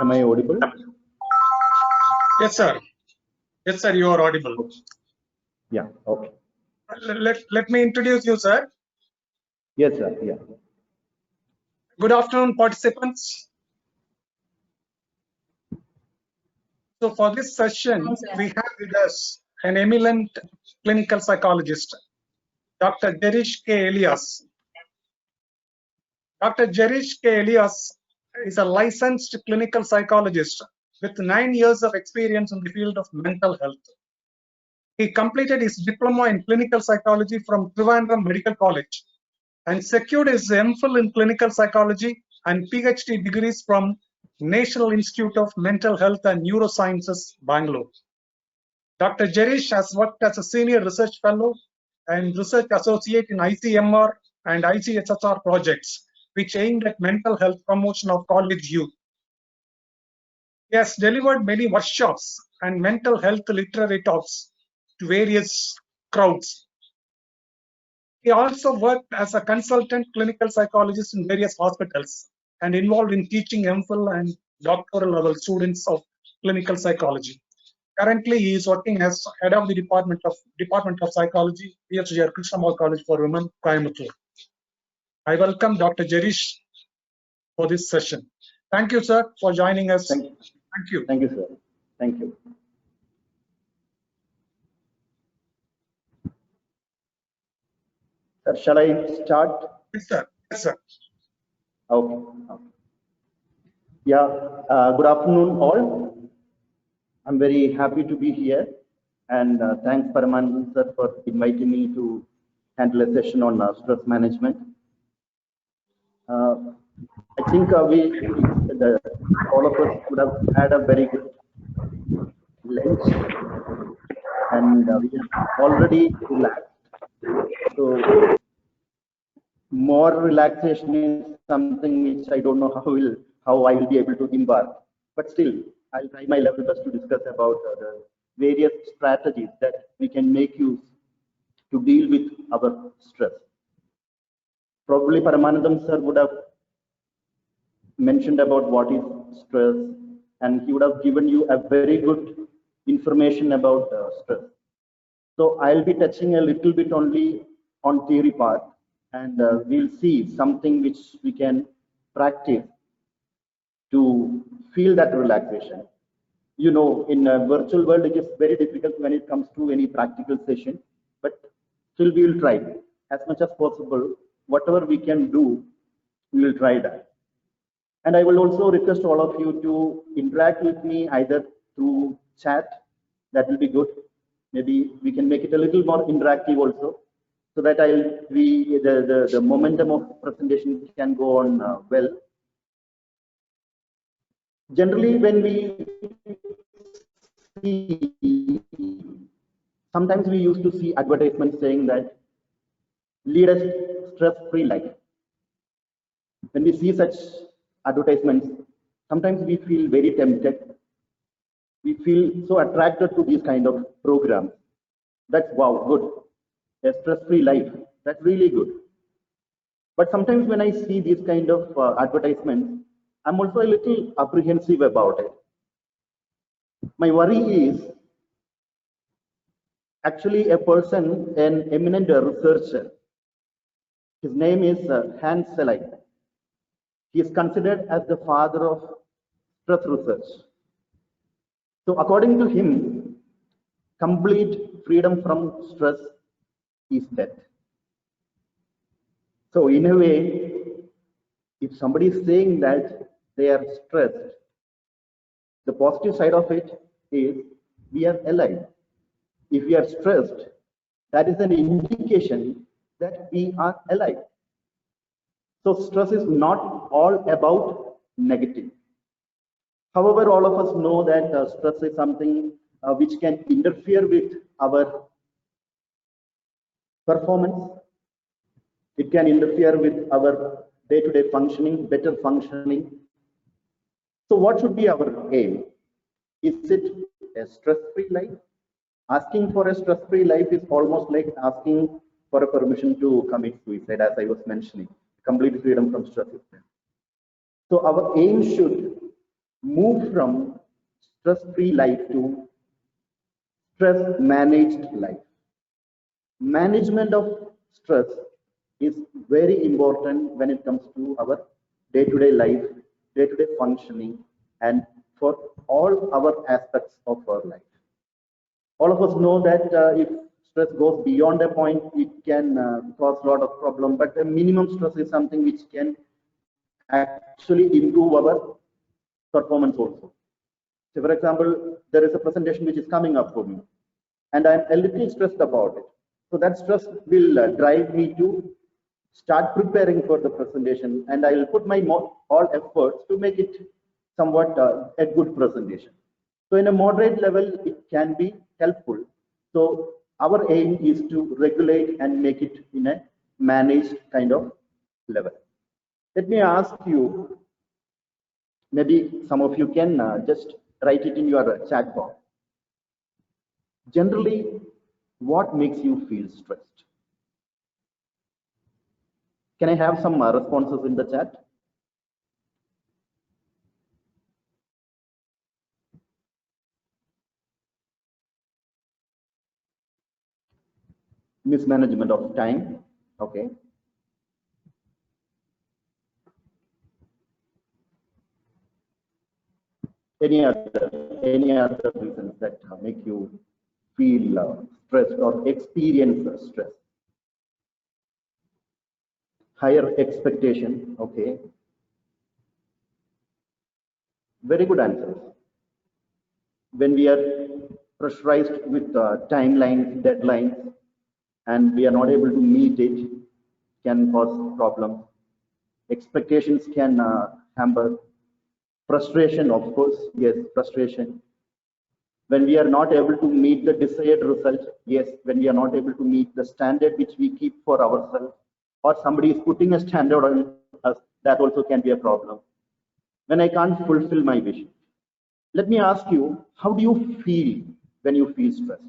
Am I audible? Yes, sir. Yes, sir, you are audible. Yeah, okay. Let me introduce you, sir. Yes, sir. Yeah. Good afternoon, participants. So for this session, we have with us an eminent clinical psychologist, Dr. Jerish K. Elias. Dr. Jerish K. Elias is a licensed clinical psychologist with 9 years of experience in the field of mental health. He completed his diploma in clinical psychology from Trivandrum Medical College and secured his MPhil in clinical psychology and PhD degrees from National Institute of Mental Health and Neurosciences, Bangalore. Dr. Jerish has worked as a senior research fellow and research associate in ICMR and ICSSR projects, which aimed at mental health promotion of college youth. He has delivered many workshops and mental health literary talks to various crowds. He also worked as a consultant clinical psychologist in various hospitals and involved in teaching MPhil and doctoral level students of clinical psychology. Currently, he is working as head of the Department of Psychology, PhD Krishnamurthy College for Women, Coimbatore. I welcome Dr. Jerish for this session. Thank you, sir, for joining us. Thank you. Thank you, sir. Thank you. Sir, shall I start? Yes, sir. Yes, sir. Okay. Yeah. Good afternoon, all. I'm very happy to be here, and thanks, Paramanand sir, for inviting me to handle a session on stress management. I think all of us would have had a very good lunch, and we are already relaxed. So more relaxation is something which I don't know how I will be able to embark. But still, I'll try my level best to discuss about the various strategies that we can make use to deal with our stress. Probably Paramanandam sir would have mentioned about what is stress, and he would have given you a very good information about stress. So I'll be touching a little bit only on theory part, and we'll see something which we can practice to feel that relaxation. You know, in a virtual world, it is very difficult when it comes to any practical session, but still we will try as much as possible. Whatever we can do, we will try that. And I will also request all of you to interact with me either through chat. That will be good. Maybe we can make it a little more interactive also, so that the momentum of presentation can go on well. Generally, when we see, sometimes we used to see advertisements saying that lead a stress-free life. When we see such advertisements, sometimes we feel very tempted. We feel so attracted to these kind of programs. That's wow, good. A stress-free life. That's really good. But sometimes when I see these kind of advertisements, I'm also a little apprehensive about it. My worry is actually a person, an eminent researcher. His name is Hans Selye. He is considered as the father of stress research. So according to him, complete freedom from stress is death. So in a way, if somebody is saying that they are stressed, the positive side of it is we are alive. If we are stressed, that is an indication that we are alive. So stress is not all about negative. However, all of us know that stress is something which can interfere with our performance. It can interfere with our day-to-day functioning, better functioning. So what should be our aim? Is it a stress-free life? Asking for a stress-free life is almost like asking for a permission to commit suicide, as I was mentioning. Complete freedom from stress. So our aim should move from stress-free life to stress-managed life. Management of stress is very important when it comes to our day-to-day life, day-to-day functioning, and for all our aspects of our life. All of us know that if stress goes beyond a point, it can cause a lot of problem. But a minimum stress is something which can actually improve our performance also. So, for example, there is a presentation which is coming up for me, and I'm a little stressed about it. So that stress will drive me to start preparing for the presentation, and I will put my all efforts to make it somewhat a good presentation. So in a moderate level, it can be helpful. So our aim is to regulate and make it in a managed kind of level. Let me ask you, maybe some of you can just write it in your chat box. Generally, what makes you feel stressed? Can I have some responses in the chat? Mismanagement of time. Okay. Any other reasons that make you feel stressed or experience stress? Higher expectation. Okay. Very good answers. When we are pressurized with timelines, deadlines, and we are not able to meet it, can cause problems. Expectations can hamper. Frustration, of course, yes, frustration. When we are not able to meet the desired result, yes, when we are not able to meet the standard which we keep for ourselves, or somebody is putting a standard on us, that also can be a problem. When I can't fulfill my vision. Let me ask you, how do you feel when you feel stressed?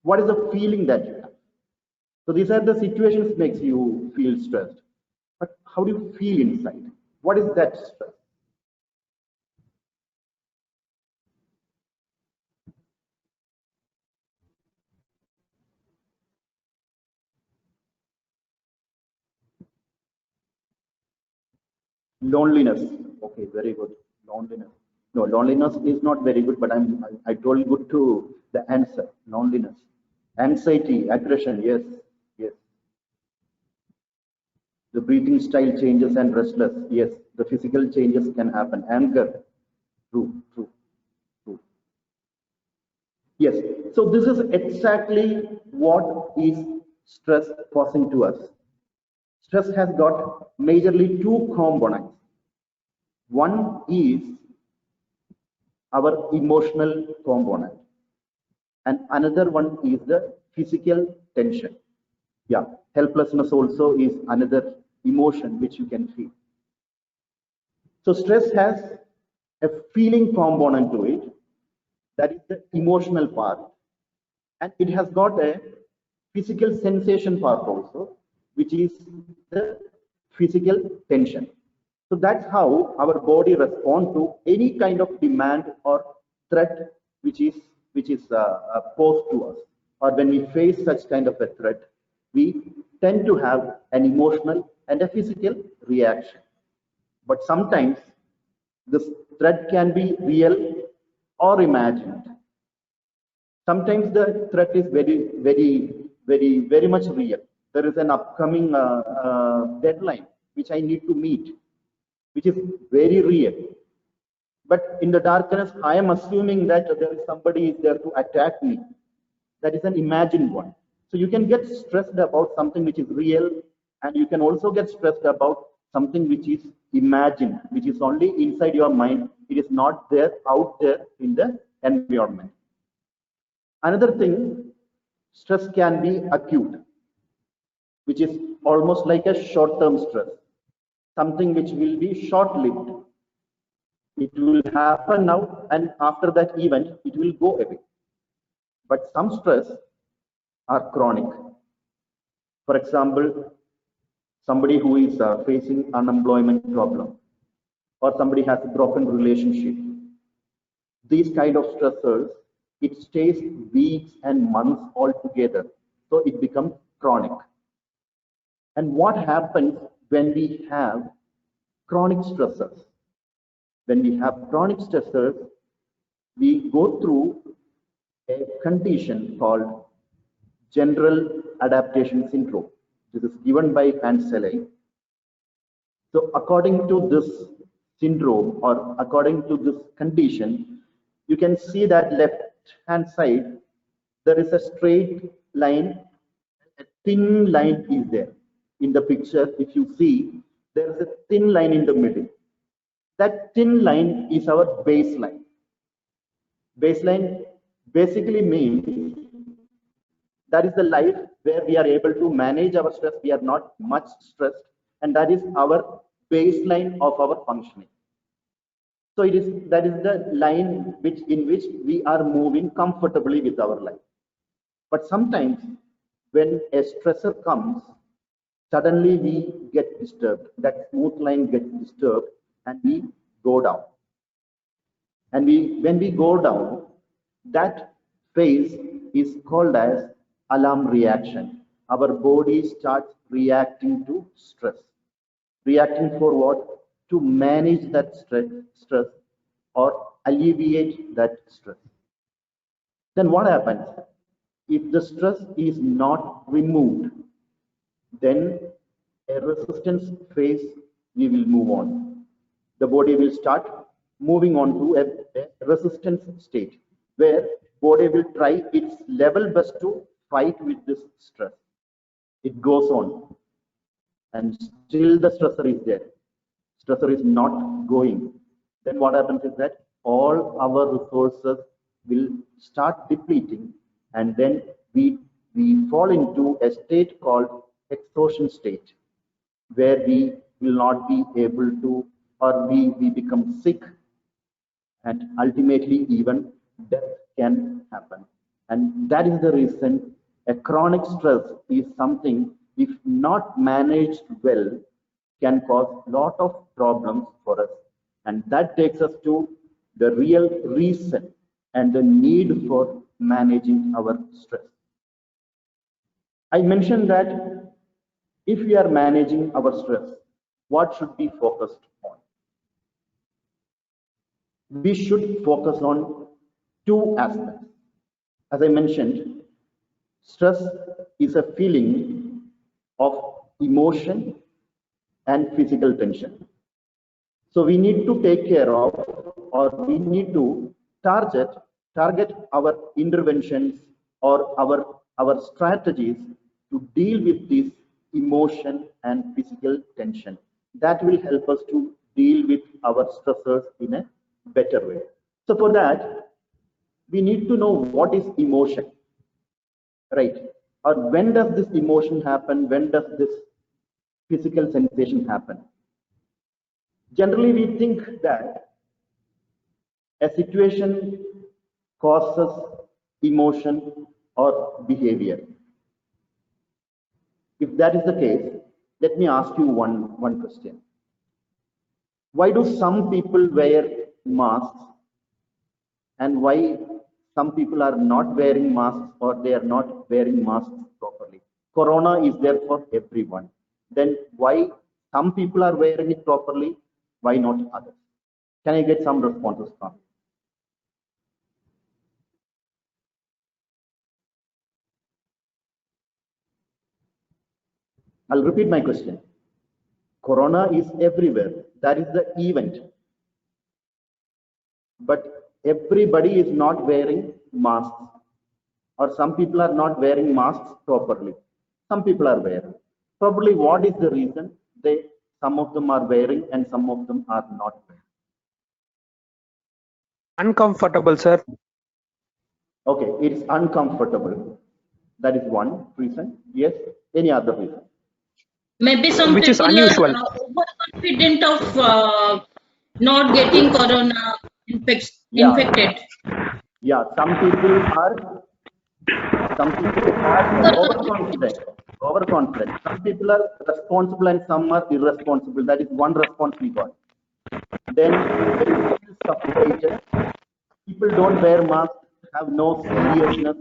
What is the feeling that you have? So these are the situations makes you feel stressed. But how do you feel inside? What is that stress? Loneliness. Okay, very good. Loneliness. No, loneliness is not very good, but I told good to the answer. Loneliness. Anxiety, aggression, yes, yes. The breathing style changes and restless, yes. The physical changes can happen. Anger, true, true, true. Yes. So this is exactly what is stress causing to us. Stress has got majorly two components. One is our emotional component, and another one is the physical tension. Yeah, helplessness also is another emotion which you can feel. So stress has a feeling component to it, that is the emotional part, and it has got a physical sensation part also, which is the physical tension. So that's how our body responds to any kind of demand or threat which is posed to us. Or when we face such kind of a threat, we tend to have an emotional and a physical reaction. But sometimes this threat can be real or imagined. Sometimes the threat is very much real. There is an upcoming deadline which I need to meet, which is very real. But in the darkness, I am assuming that there is somebody is there to attack me. That is an imagined one. So you can get stressed about something which is real, and you can also get stressed about something which is imagined, which is only inside your mind. It is not there out there in the environment. Another thing, stress can be acute, which is almost like a short-term stress, something which will be short-lived. It will happen now, and after that event, it will go away. But some stress are chronic. For example, somebody who is facing unemployment problem, or somebody has a broken relationship. These kind of stressors, it stays weeks and months altogether. So it becomes chronic. And what happens when we have chronic stressors? When we have chronic stressors, we go through a condition called general adaptation syndrome. This is given by Hans Selye. So according to this syndrome, or according to this condition, you can see that left hand side, there is a straight line, a thin line is there. In the picture, if you see, there is a thin line in the middle. That thin line is our baseline. Baseline basically means that is the life where we are able to manage our stress, we are not much stressed, and that is our baseline of our functioning. So that is the line in which we are moving comfortably with our life. But sometimes when a stressor comes, suddenly we get disturbed. That smooth line gets disturbed and we go down. And when we go down, that phase is called as alarm reaction. Our body starts reacting to stress. Reacting for what? To manage that stress or alleviate that stress. Then what happens? If the stress is not removed, then a resistance phase we will move on. The body will start moving on to a resistance state where body will try its level best to fight with this stress. It goes on and still the stressor is there. Stressor is not going. Then what happens is that all our resources will start depleting, and then we fall into a state called exhaustion state, where we will not be able to, or we become sick, and ultimately even death can happen. And that is the reason a chronic stress is something, if not managed well, can cause a lot of problems for us. And that takes us to the real reason and the need for managing our stress. I mentioned that if we are managing our stress, what should be focused on? We should focus on two aspects. As I mentioned, stress is a feeling of emotion and physical tension. So we need to take care of, or we need to target our interventions or our strategies to deal with this emotion and physical tension. That will help us to deal with our stressors in a better way. So for that, we need to know what is emotion, right? Or when does this emotion happen? When does this physical sensation happen? Generally, we think that a situation causes emotion or behavior. If that is the case, let me ask you one question. Why do some people wear masks, and why some people are not wearing masks, or they are not wearing masks properly? Corona is there for everyone. Then why some people are wearing it properly, why not others? Can I get some responses from you? I'll repeat my question. Corona is everywhere. That is the event. But everybody is not wearing masks, or some people are not wearing masks properly. Some people are wearing. Probably what is the reason? Some of them are wearing and some of them are not wearing. Uncomfortable, sir. Okay, it's uncomfortable. That is one reason. Yes. Any other reason? Maybe some Which is people unusual. are overconfident of not getting corona infected. Yeah, some people are overconfident. Some people are responsible and some are irresponsible. That is one response we got. then when you feel suffocated, people don't wear masks, have no seriousness.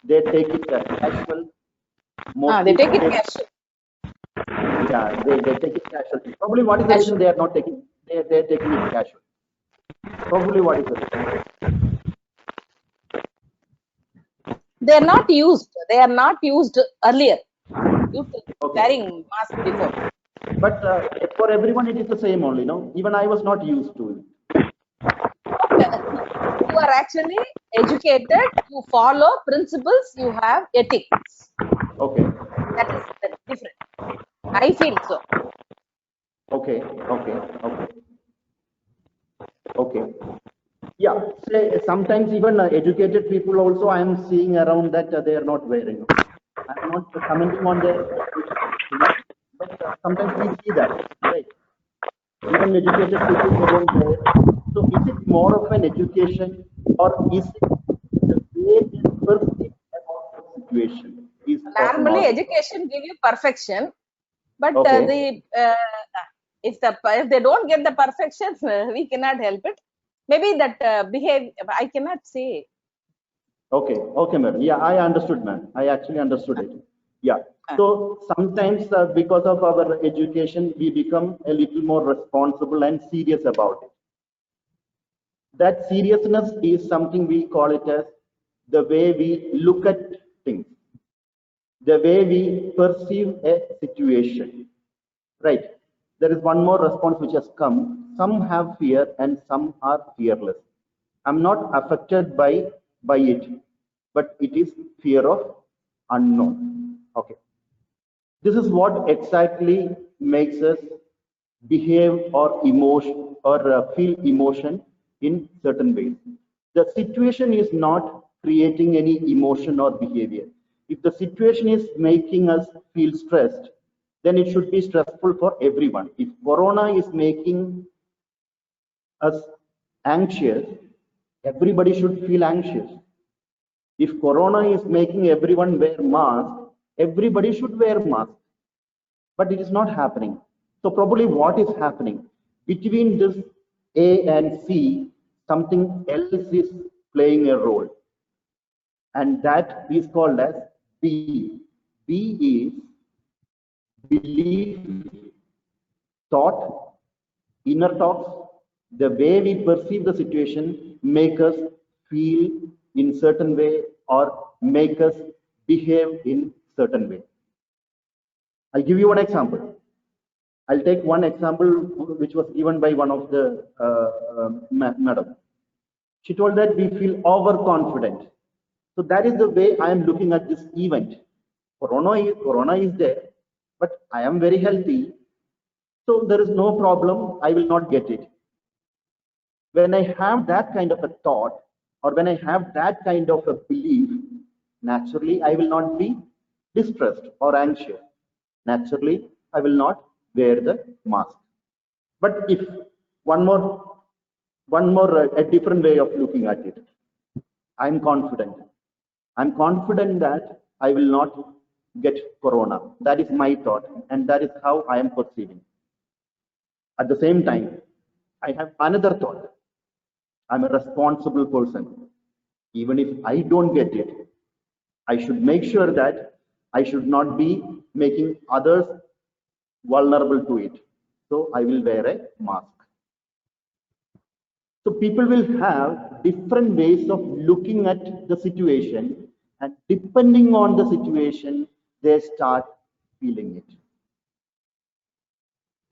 They take it casual. They take it casual. Yeah, they take it casual. Probably what is the reason they are not taking? They're taking it casual. Probably what is the reason? They are not used. They are not used earlier. Used to wearing mask before. But for everyone, it is the same only. No, even I was not used to it. You are actually educated. You follow principles. You have ethics. Okay. That is different. I feel so. Okay. Yeah. Say, sometimes even educated people also I am seeing around that they are not wearing. I am not commenting on their, but sometimes we see that, right? Even educated people they don't wear. So is it more of an education, or is it the way they perceive about the situation? Is Normally, education give you perfection, but if they don't get the perfection, we cannot help it. Maybe that behave. I cannot say. Okay, madam. Yeah, I understood, ma'am. I actually understood it. Yeah. So sometimes because of our education, we become a little more responsible and serious about it. That seriousness is something we call it as the way we look at things, the way we perceive a situation, right? There is one more response which has come. Some have fear and some are fearless. I'm not affected by it, but it is fear of unknown. Okay. This is what exactly makes us behave or emotion or feel emotion in certain ways. The situation is not creating any emotion or behavior. If the situation is making us feel stressed, then it should be stressful for everyone. If Corona is making us anxious, everybody should feel anxious. If Corona is making everyone wear mask, everybody should wear mask. But it is not happening. So probably what is happening between this A and C, something else is playing a role, and that is called as B. B is belief, thought, inner thoughts. The way we perceive the situation make us feel in certain way or make us behave in certain way. I'll give you one example. I'll take one example which was given by one of the madam. She told that we feel overconfident. So that is the way I am looking at this event. Corona is there, but I am very healthy. So there is no problem. I will not get it. When I have that kind of a thought, or when I have that kind of a belief, naturally I will not be distressed or anxious. Naturally, I will not wear the mask. But if one more, a different way of looking at it, I'm confident. I'm confident that I will not get Corona. That is my thought, and that is how I am perceiving. At the same time, I have another thought. I'm a responsible person. Even if I don't get it, I should make sure that I should not be making others vulnerable to it. So I will wear a mask. So people will have different ways of looking at the situation, and depending on the situation, they start feeling it.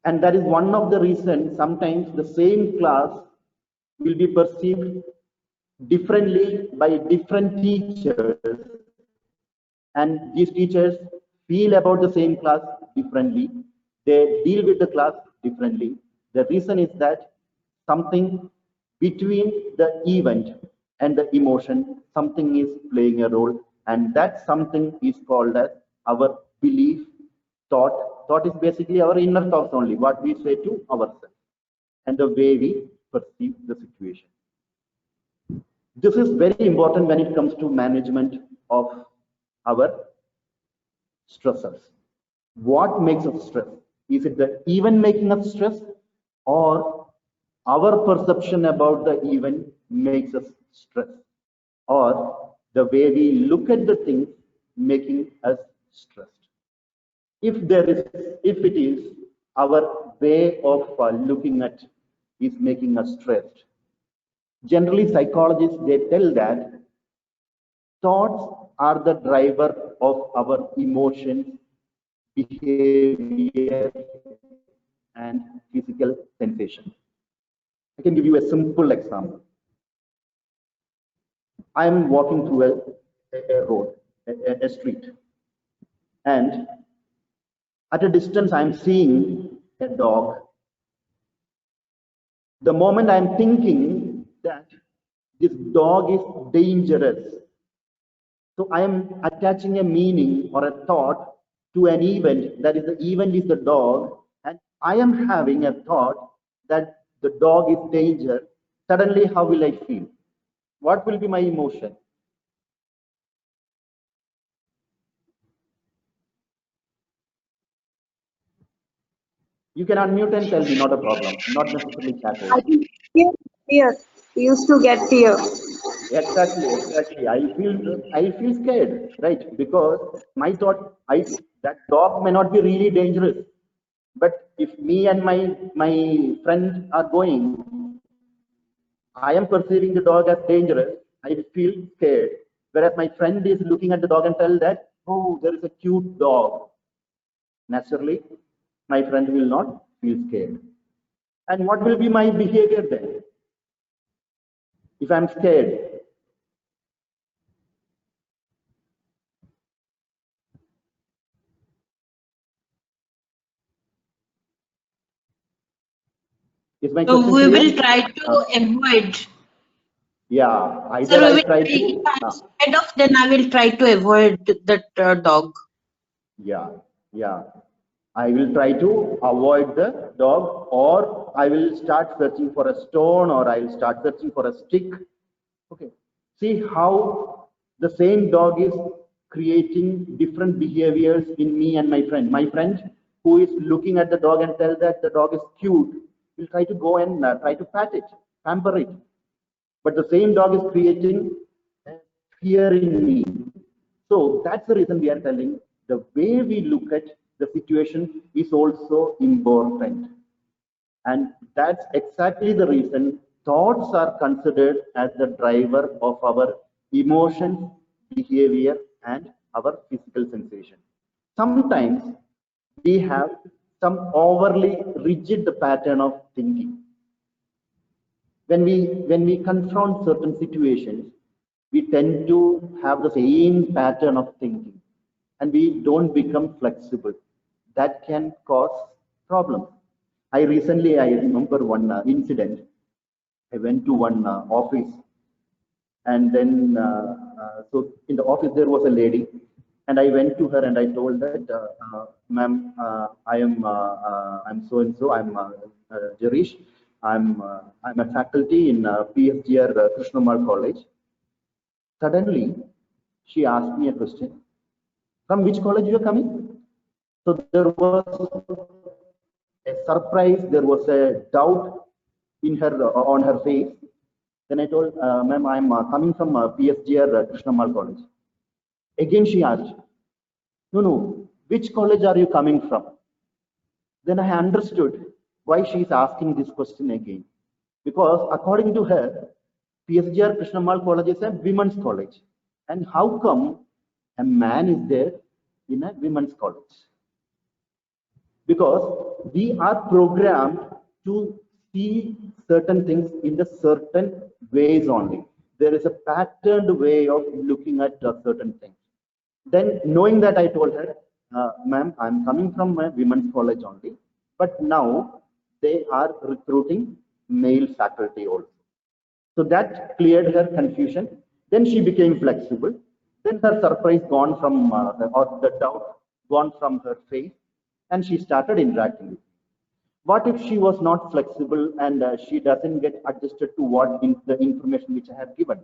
And that is one of the reasons sometimes the same class will be perceived differently by different teachers, and these teachers feel about the same class differently. They deal with the class differently. The reason is that something between the event and the emotion, something is playing a role, and that something is called as our belief, thought. Thought is basically our inner thoughts only, what we say to ourselves, and the way we perceive the situation. This is very important when it comes to management of our stressors. What makes us stress? Is it the event making us stress, or our perception about the event makes us stress, or the way we look at the things making us stressed. If it is our way of looking at is making us stressed. Generally, psychologists, they tell that thoughts are the driver of our emotions, behavior, and physical sensation. I can give you a simple example. I am walking through a road, a street, and at a distance I am seeing a dog. The moment I am thinking that this dog is dangerous, so I am attaching a meaning or a thought to an event, that is, the event is the dog, and I am having a thought that the dog is danger. Suddenly, how will I feel? What will be my emotion? You can unmute and tell me, not a problem, not necessarily chat I over. think fear. We used to get fear. Exactly. I feel scared, right? Because my thought, that dog may not be really dangerous, but if me and my friend are going, I am perceiving the dog as dangerous. I feel scared. Whereas my friend is looking at the dog and tell that, oh, there is a cute dog. Naturally, my friend will not feel scared. And what will be my behavior then? If I'm scared, is my So question we clear? will try to avoid. Yeah, So either we I will try try, if to, I'm scared of, then I will try to avoid that dog. yeah. I will try to avoid the dog, or I will start searching for a stone, or I will start searching for a stick. Okay. See how the same dog is creating different behaviors in me and my friend. My friend who is looking at the dog and tell that the dog is cute will try to go and try to pat it, pamper it. But the same dog is creating fear in me. So that's the reason we are telling the way we look at the situation is also important. And that's exactly the reason thoughts are considered as the driver of our emotions, behavior, and our physical sensation. Sometimes we have some overly rigid pattern of thinking. When we confront certain situations, we tend to have the same pattern of thinking, and we don't become flexible. That can cause problems. I remember one incident. I went to one office, and then so in the office there was a lady, and I went to her and I told that, ma'am, I'm so and so, Jarish, I'm a faculty in PSGR Krishnamal College. Suddenly, she asked me a question: from which college you are coming? So there was a surprise, there was a doubt in her on her face. Then I told, ma'am, I'm coming from PSGR Krishnamal College. Again, she asked, no, which college are you coming from? Then I understood why she is asking this question again. Because according to her, PSGR Krishnamal College is a women's college. And how come a man is there in a women's college? Because we are programmed to see certain things in the certain ways only. There is a patterned way of looking at certain things. Then, knowing that, I told her, ma'am, I'm coming from a women's college only, but now they are recruiting male faculty also. So that cleared her confusion. Then she became flexible. Then her surprise gone from, or the doubt gone from her face, and she started interacting with me. What if she was not flexible and she doesn't get adjusted to the information which I have given?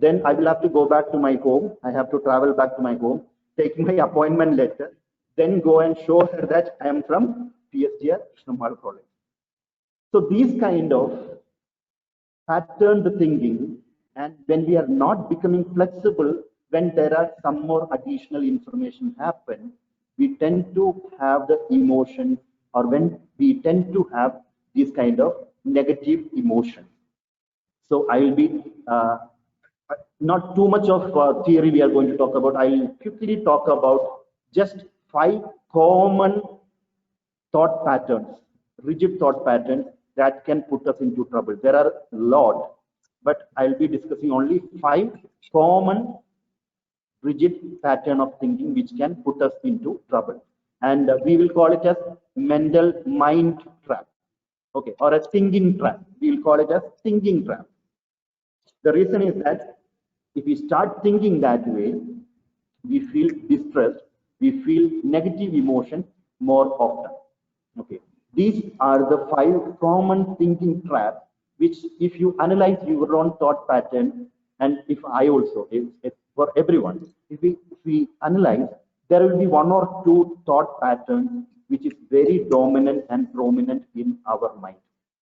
Then I will have to go back to my home. I have to travel back to my home, take my appointment letter, then go and show her that I am from PSGR Krishnamal College. So these kind of patterned thinking, and when we are not becoming flexible, when there are some more additional information happen, we tend to have the emotion, or when we tend to have these kind of negative emotions. So I will be not too much of theory we are going to talk about. I will quickly talk about just 5 common thought patterns, rigid thought patterns that can put us into trouble. There are a lot, but I'll be discussing only 5 common rigid pattern of thinking which can put us into trouble. And we will call it as mental mind trap. Okay, or a thinking trap. We will call it as thinking trap. The reason is that if we start thinking that way, we feel distressed, we feel negative emotion more often. Okay, these are the 5 common thinking traps which, if you analyze your own thought pattern, and if I also, if for everyone, if we analyze, there will be 1 or 2 thought patterns which is very dominant and prominent in our mind,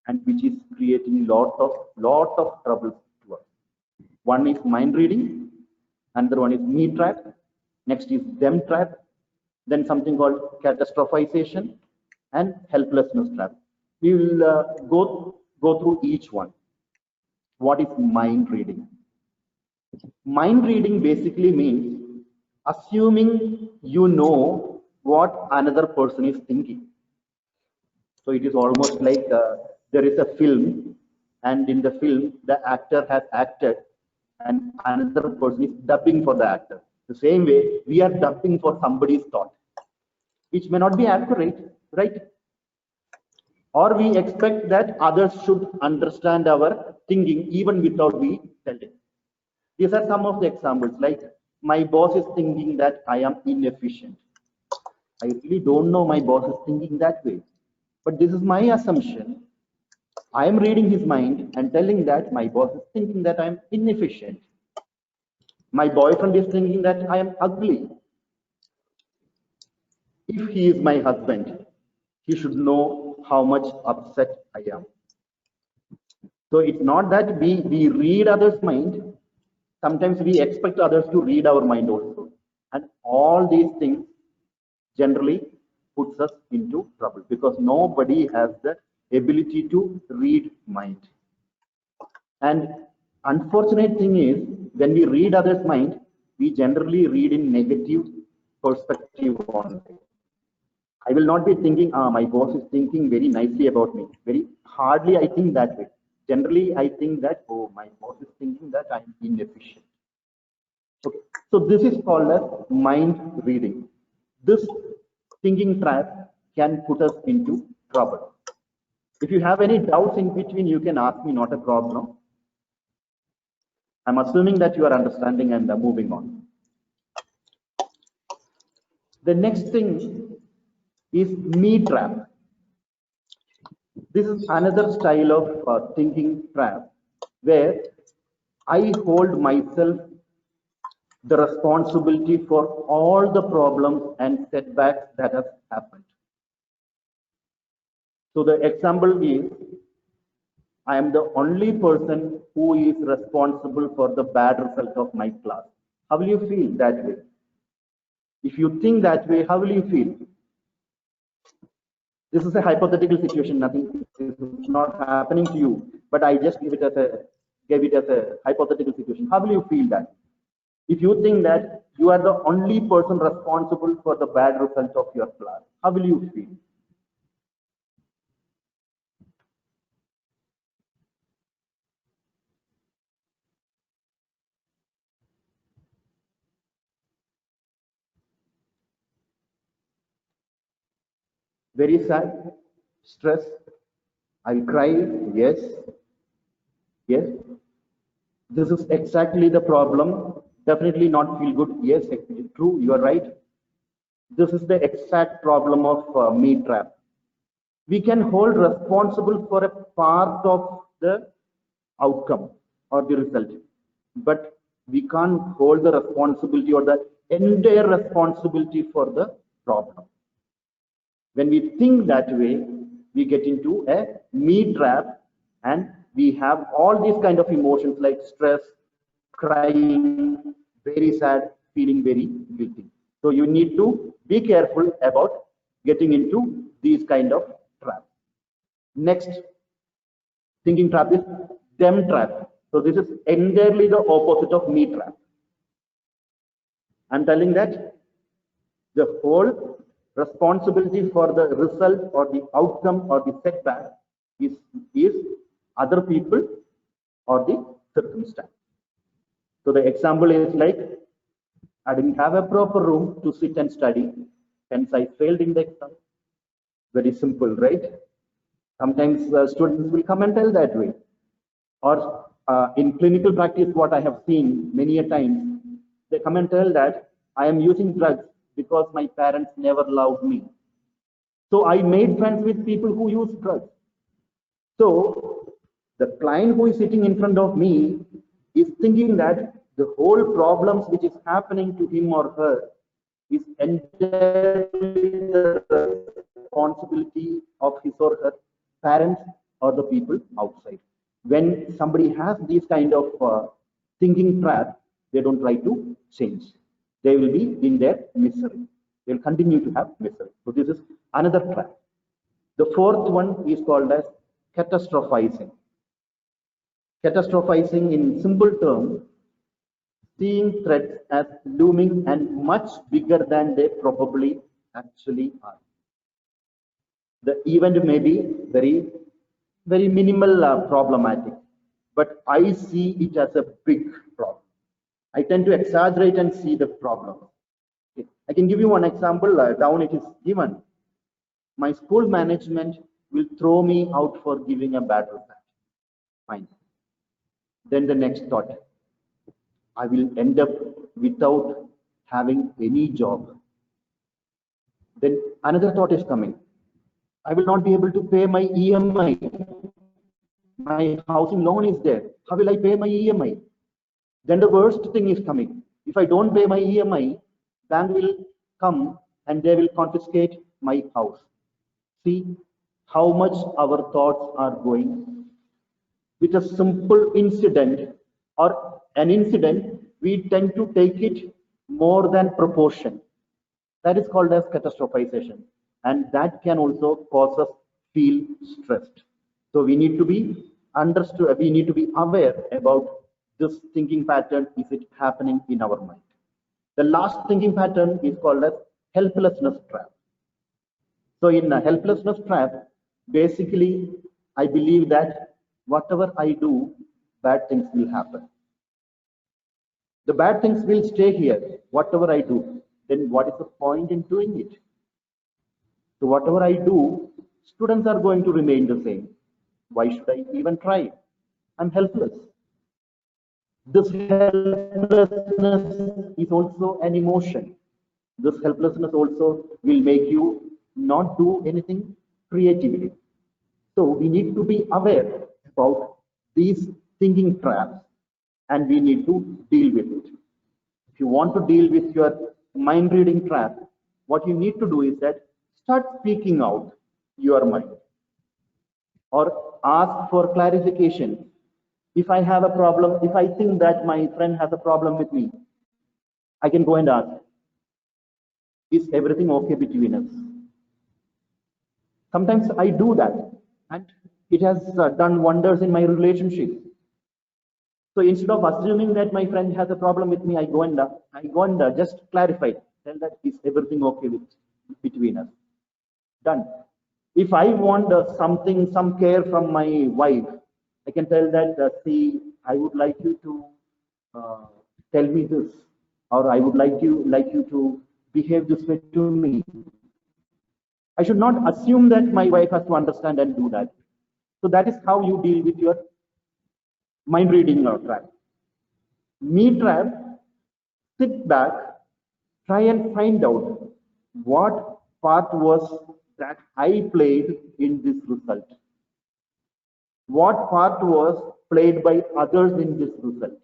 and which is creating lot of troubles to us. One is mind reading, another one is me trap, next is them trap, then something called catastrophization, and helplessness trap. We will go through each one. What is mind reading? Mind reading basically means assuming you know what another person is thinking. So it is almost like there is a film, and in the film the actor has acted and another person is dubbing for the actor. The same way we are dubbing for somebody's thought, which may not be accurate, right? Or we expect that others should understand our thinking even without we telling. These are some of the examples, like my boss is thinking that I am inefficient. I really don't know my boss is thinking that way, but this is my assumption. I am reading his mind and telling that my boss is thinking that I am inefficient. My boyfriend is thinking that I am ugly. If he is my husband, he should know how much upset I am. So it's not that we read others' mind. Sometimes we expect others to read our mind also. And all these things generally puts us into trouble, because nobody has the ability to read mind. And unfortunate thing is, when we read others' mind, we generally read in negative perspective only. I will not be thinking, my boss is thinking very nicely about me. Very hardly I think that way. Generally, I think that, oh, my boss is thinking that I'm inefficient. Okay, so this is called as mind reading. This thinking trap can put us into trouble. If you have any doubts in between, you can ask me, not a problem. I'm assuming that you are understanding and moving on. The next thing is me trap. This is another style of thinking trap where I hold myself the responsibility for all the problems and setbacks that have happened. So the example is, I am the only person who is responsible for the bad result of my class. How will you feel that way? If you think that way, how will you feel? This is a hypothetical situation. Nothing is not happening to you, but I just gave it as a hypothetical situation. How will you feel that? If you think that you are the only person responsible for the bad result of your class, how will you feel? Very sad, stress, I'll cry, yes, yes. This is exactly the problem. Definitely not feel good, yes, true, you are right. This is the exact problem of me trap. We can hold responsible for a part of the outcome or the result, but we can't hold the responsibility or the entire responsibility for the problem. When we think that way, we get into a me trap, and we have all these kind of emotions like stress, crying, very sad, feeling very guilty. So you need to be careful about getting into these kind of traps. Next thinking trap is them trap. So this is entirely the opposite of me trap. I'm telling that the whole responsibility for the result or the outcome or the setback is other people or the circumstance. So the example is like, I didn't have a proper room to sit and study, hence I failed in the exam. Very simple, right? Sometimes students will come and tell that way. Or in clinical practice, what I have seen many a times, they come and tell that I am using drugs because my parents never loved me. So I made friends with people who use drugs. So the client who is sitting in front of me is thinking that the whole problems which is happening to him or her is entirely the responsibility of his or her parents or the people outside. When somebody has these kind of thinking trap, they don't try to change. They will be in their misery. They will continue to have misery. So this is another trap. The fourth one is called as catastrophizing. Catastrophizing in simple terms, seeing threats as looming and much bigger than they probably actually are. The event may be very minimal problematic, but I see it as a big problem. I tend to exaggerate and see the problem. Okay. I can give you one example. Down it is given. My school management will throw me out for giving a bad result. Fine. Then the next thought, I will end up without having any job. Then another thought is coming. I will not be able to pay my EMI. My housing loan is there. How will I pay my EMI? Then the worst thing is coming. If I don't pay my EMI, bank will come and they will confiscate my house. See how much our thoughts are going. With a simple incident or an incident, we tend to take it more than proportion. That is called as catastrophization, and that can also cause us feel stressed. So we need to be understood, we need to be aware about this thinking pattern. Is it happening in our mind? The last thinking pattern is called as helplessness trap. So in a helplessness trap, basically, I believe that whatever I do, bad things will happen. The bad things will stay here, whatever I do. Then what is the point in doing it? So whatever I do, students are going to remain the same. Why should I even try? I'm helpless. This helplessness is also an emotion. This helplessness also will make you not do anything creatively. So we need to be aware about these thinking traps and we need to deal with it. If you want to deal with your mind reading trap, what you need to do is that start speaking out your mind or ask for clarification. If I have a problem, if I think that my friend has a problem with me, I can go and ask, is everything okay between us? Sometimes I do that and it has done wonders in my relationship. So instead of assuming that my friend has a problem with me, I go and just clarify, tell that is everything okay between us. Done. If I want some care from my wife, I can tell that, see, I would like you to tell me this, or I would like you to behave this way to me. I should not assume that my wife has to understand and do that. So that is how you deal with your mind reading trap. Me trap, sit back, try and find out what part was that I played in this result. What part was played by others in this result.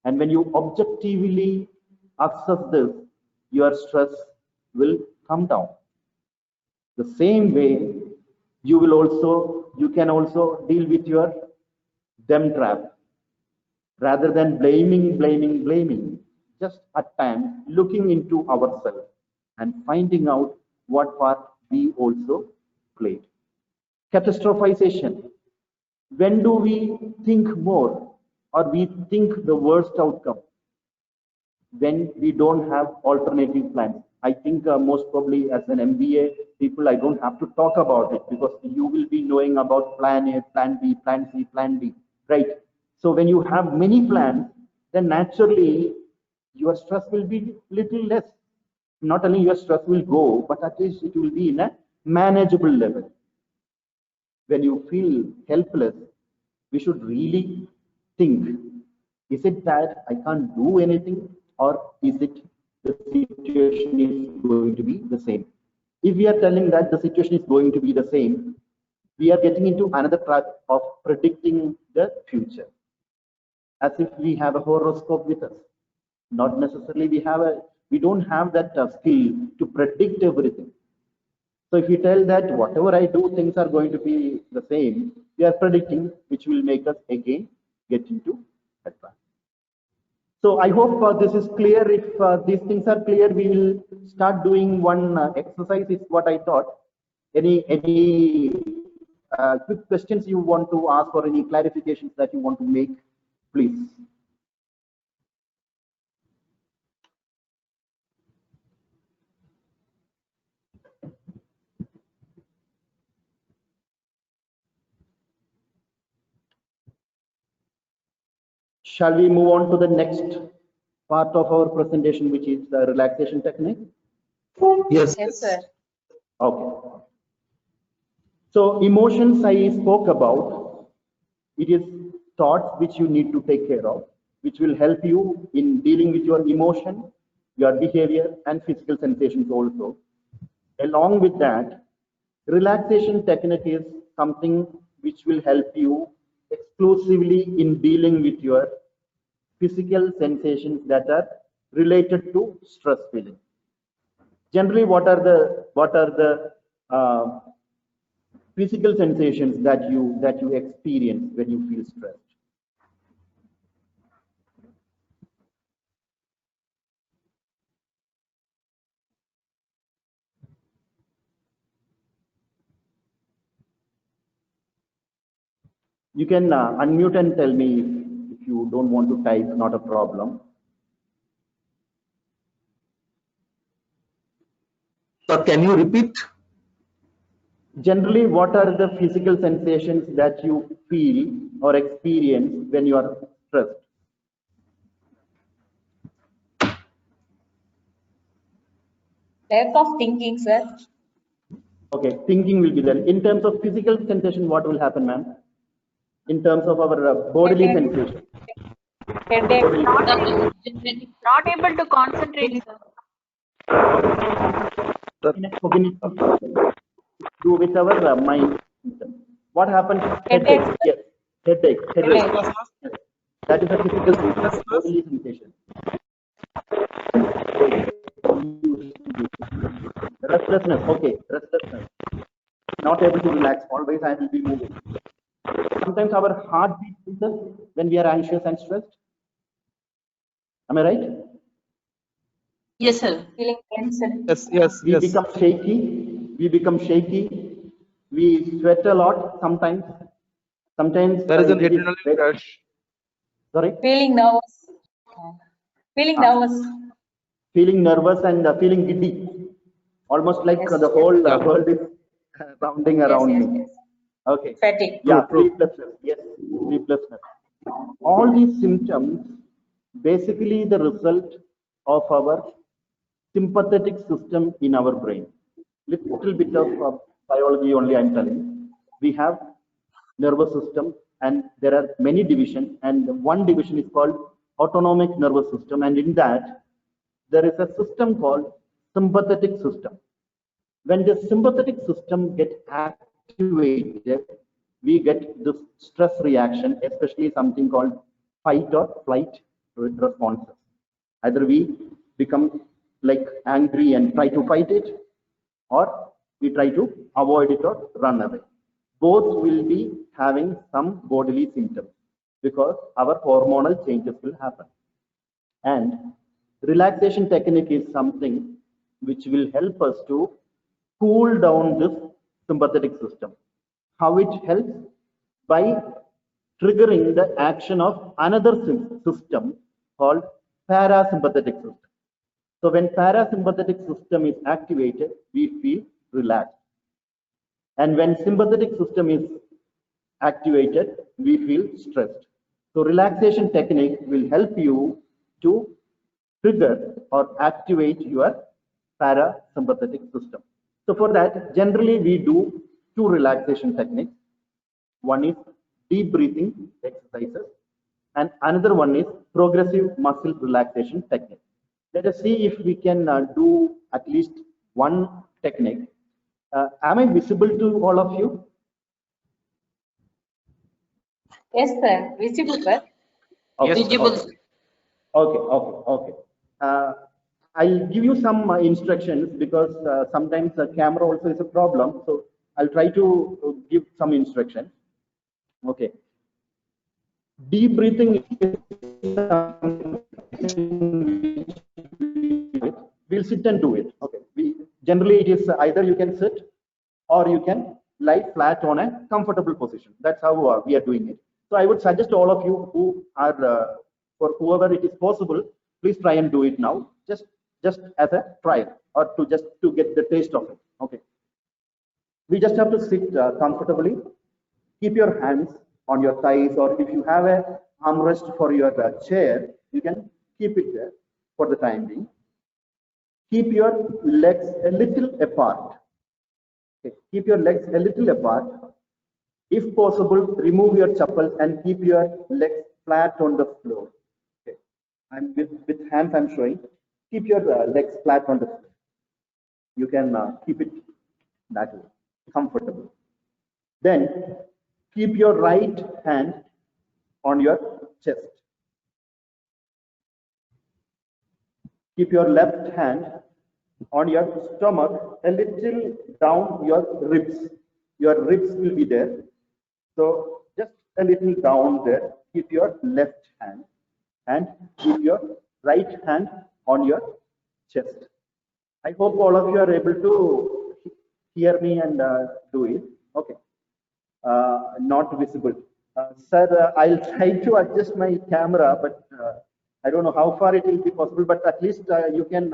And when you objectively assess this, your stress will come down. The same way, you can also deal with your them trap. Rather than blaming, just at times looking into ourselves and finding out what part we also played. Catastrophization. When do we think more or we think the worst outcome? When we don't have alternative plans. I think most probably as an MBA people, I don't have to talk about it because you will be knowing about plan A, plan B, plan C, plan D, right? So when you have many plans, then naturally your stress will be little less. Not only your stress will go, but at least it will be in a manageable level. When you feel helpless, we should really think, is it that I can't do anything, or is it the situation is going to be the same? If we are telling that the situation is going to be the same, we are getting into another trap of predicting the future, as if we have a horoscope with us. Not necessarily we don't have that skill to predict everything. So if you tell that whatever I do, things are going to be the same, we are predicting, which will make us again get into that trap. So I hope this is clear. If these things are clear, we will start doing one exercise. Is what I thought. Any quick questions you want to ask or any clarifications that you want to make, please. Shall we move on to the next part of our presentation, which is the relaxation technique? Yes, sir. Okay. So emotions I spoke about, it is thoughts which you need to take care of, which will help you in dealing with your emotion, your behavior, and physical sensations also. Along with that, relaxation technique is something which will help you exclusively in dealing with your physical sensations that are related to stress feeling. Generally, what are the physical sensations that you experience when you feel stressed? You can unmute and tell me if you don't want to type, not a problem. Sir, can you repeat? Generally, what are the physical sensations that you feel or experience when you are stressed? Lack of thinking, sir. Okay, thinking will be there. In terms of physical sensation, what will happen, ma'am? In terms of our bodily sensation. Headache. Not able to concentrate, sir. In a cognitive do with our mind system. What happens? Headache. Yes, headache. Headache. Yes. That is a physical sensation, bodily sensation. Restlessness. Okay, restlessness. Not able to relax. Always I will be moving. Sometimes our heart beats with us when we are anxious and stressed. Am I right? Yes, sir. Feeling tense. Yes. We become shaky. We sweat a lot sometimes. Sometimes There is an it is adrenaline rush. sorry. Feeling nervous. Feeling nervous. Feeling nervous and feeling giddy, almost like Yes, the yes. whole world is rounding around me. Yes. Okay. Fatigue. Yeah, True. sleeplessness. Yes, sleeplessness. All these symptoms basically the result of our sympathetic system in our brain. Little bit of biology only I'm telling. We have nervous system and there are many divisions, and one division is called autonomic nervous system, and in that there is a system called sympathetic system. When the sympathetic system gets activated, we get this stress reaction, especially something called fight or flight responses. Either we become like angry and try to fight it, or we try to avoid it or run away. both will be having some bodily symptoms because our hormonal changes will happen. And relaxation technique is something which will help us to cool down this sympathetic system. How it helps? By triggering the action of another system called parasympathetic system. So when parasympathetic system is activated, we feel relaxed. And when sympathetic system is activated, we feel stressed. So relaxation technique will help you to trigger or activate your parasympathetic system. So for that, generally we do two relaxation techniques. One is deep breathing exercises and another one is progressive muscle relaxation technique. Let us see if we can do at least one technique. Am I visible to all of you? Yes, sir. Visible, sir. Okay, Visible. okay. I'll give you some instructions because sometimes the camera also is a problem. So I'll try to give some instructions. Okay. Deep breathing we'll sit and do it. Okay. Generally it is either you can sit or you can lie flat on a comfortable position. That's how we are doing it. So I would suggest all of you who are, for whoever it is possible, please try and do it now. Just as a trial or to get the taste of it. Okay. We just have to sit comfortably. Keep your hands on your thighs, or if you have a armrest for your chair, you can keep it there for the time being. Keep your legs a little apart. Okay. Keep your legs a little apart. If possible, remove your chappals and keep your legs flat on the floor. Okay. I'm with hands I'm showing. Keep your legs flat on the floor. You can keep it that way, comfortable. Then keep your right hand on your chest. Keep your left hand on your stomach, a little down your ribs. Your ribs will be there. So just a little down there. Keep your left hand and keep your right hand on your chest. I hope all of you are able to hear me and do it. Okay. Not visible. Sir, I'll try to adjust my camera, but I don't know how far it will be possible, but at least you can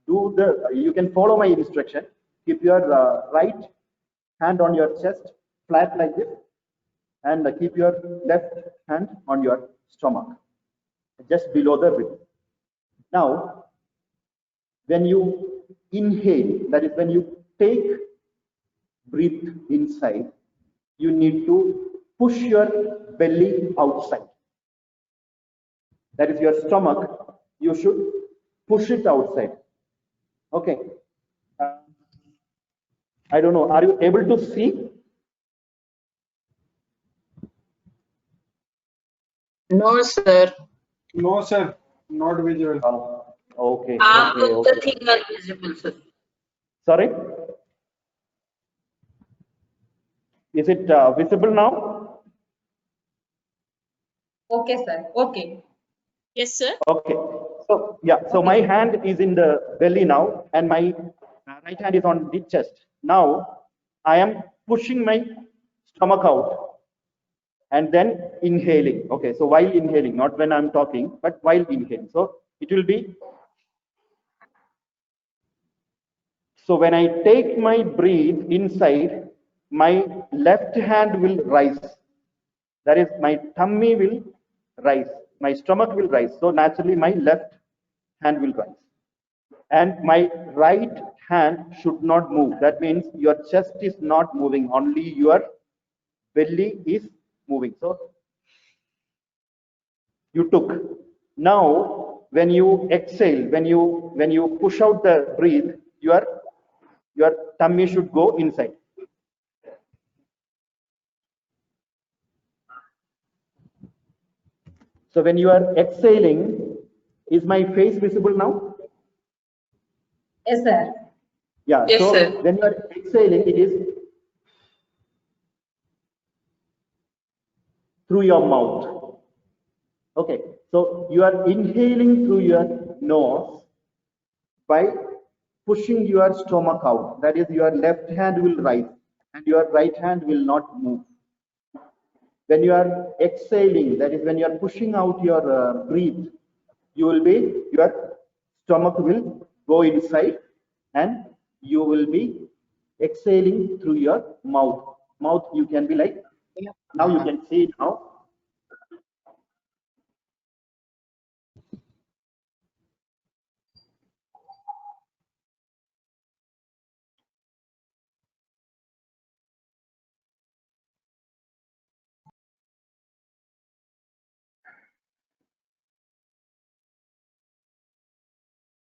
you can follow my instruction. Keep your right hand on your chest, flat like this, and keep your left hand on your stomach, just below the rib. Now, when you inhale, that is when you take breath inside, you need to push your belly outside. That is your stomach, you should push it outside. Okay. I don't know, are you able to see? No, sir. No, sir. Not visual. Okay. Half of the thing are visible, sir. Sorry? Is it visible now? Okay, sir. Okay. Yes, sir. Okay. So yeah, so my hand is in the belly now and my right hand is on the chest. Now I am pushing my stomach out and then inhaling. Okay, so while inhaling, not when I'm talking, but while inhaling. So it will be, so when I take my breath inside, my left hand will rise. That is, my tummy will rise, my stomach will rise. So naturally, my left hand will rise. And my right hand should not move. That means your chest is not moving, only your belly is moving. So you took. Now, when you exhale, when you push out the breath, your tummy should go inside. So when you are exhaling, is my face visible now? Yes, sir. Yeah. Yes, so sir. when you are exhaling, it is through your mouth. Okay, so you are inhaling through your nose by pushing your stomach out. That is, your left hand will rise and your right hand will not move. When you are exhaling, that is when you are pushing out your breath, your stomach will go inside and you will be exhaling through your mouth. Mouth, you can be like, now you can see it now.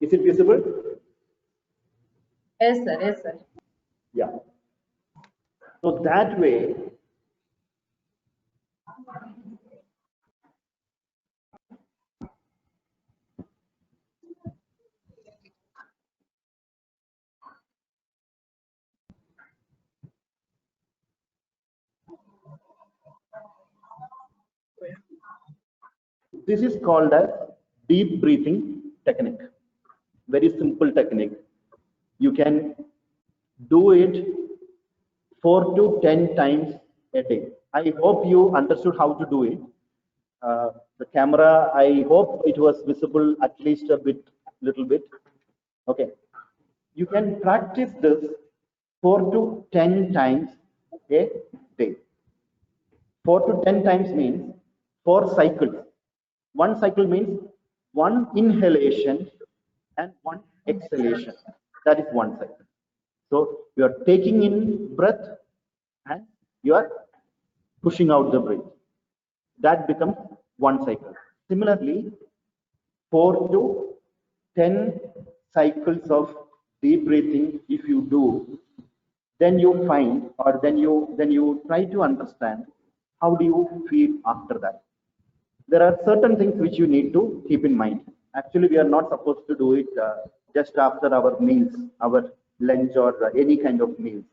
Is it visible? Yes, sir. Yes, sir. Yeah. So that way, this is called as deep breathing technique. Very simple technique. You can do it 4 to 10 times a day. I hope you understood how to do it. The camera, I hope it was visible at least a little bit. Okay. You can practice this 4 to 10 times a day. 4 to 10 times means 4 cycles. One cycle means one inhalation and one exhalation. That is one cycle. So you are taking in breath and you are pushing out the breath. That becomes one cycle. Similarly, 4 to 10 cycles of deep breathing, if you do, then you find, or then you try to understand how do you feel after that. There are certain things which you need to keep in mind. Actually, we are not supposed to do it just after our meals, our lunch or any kind of meals,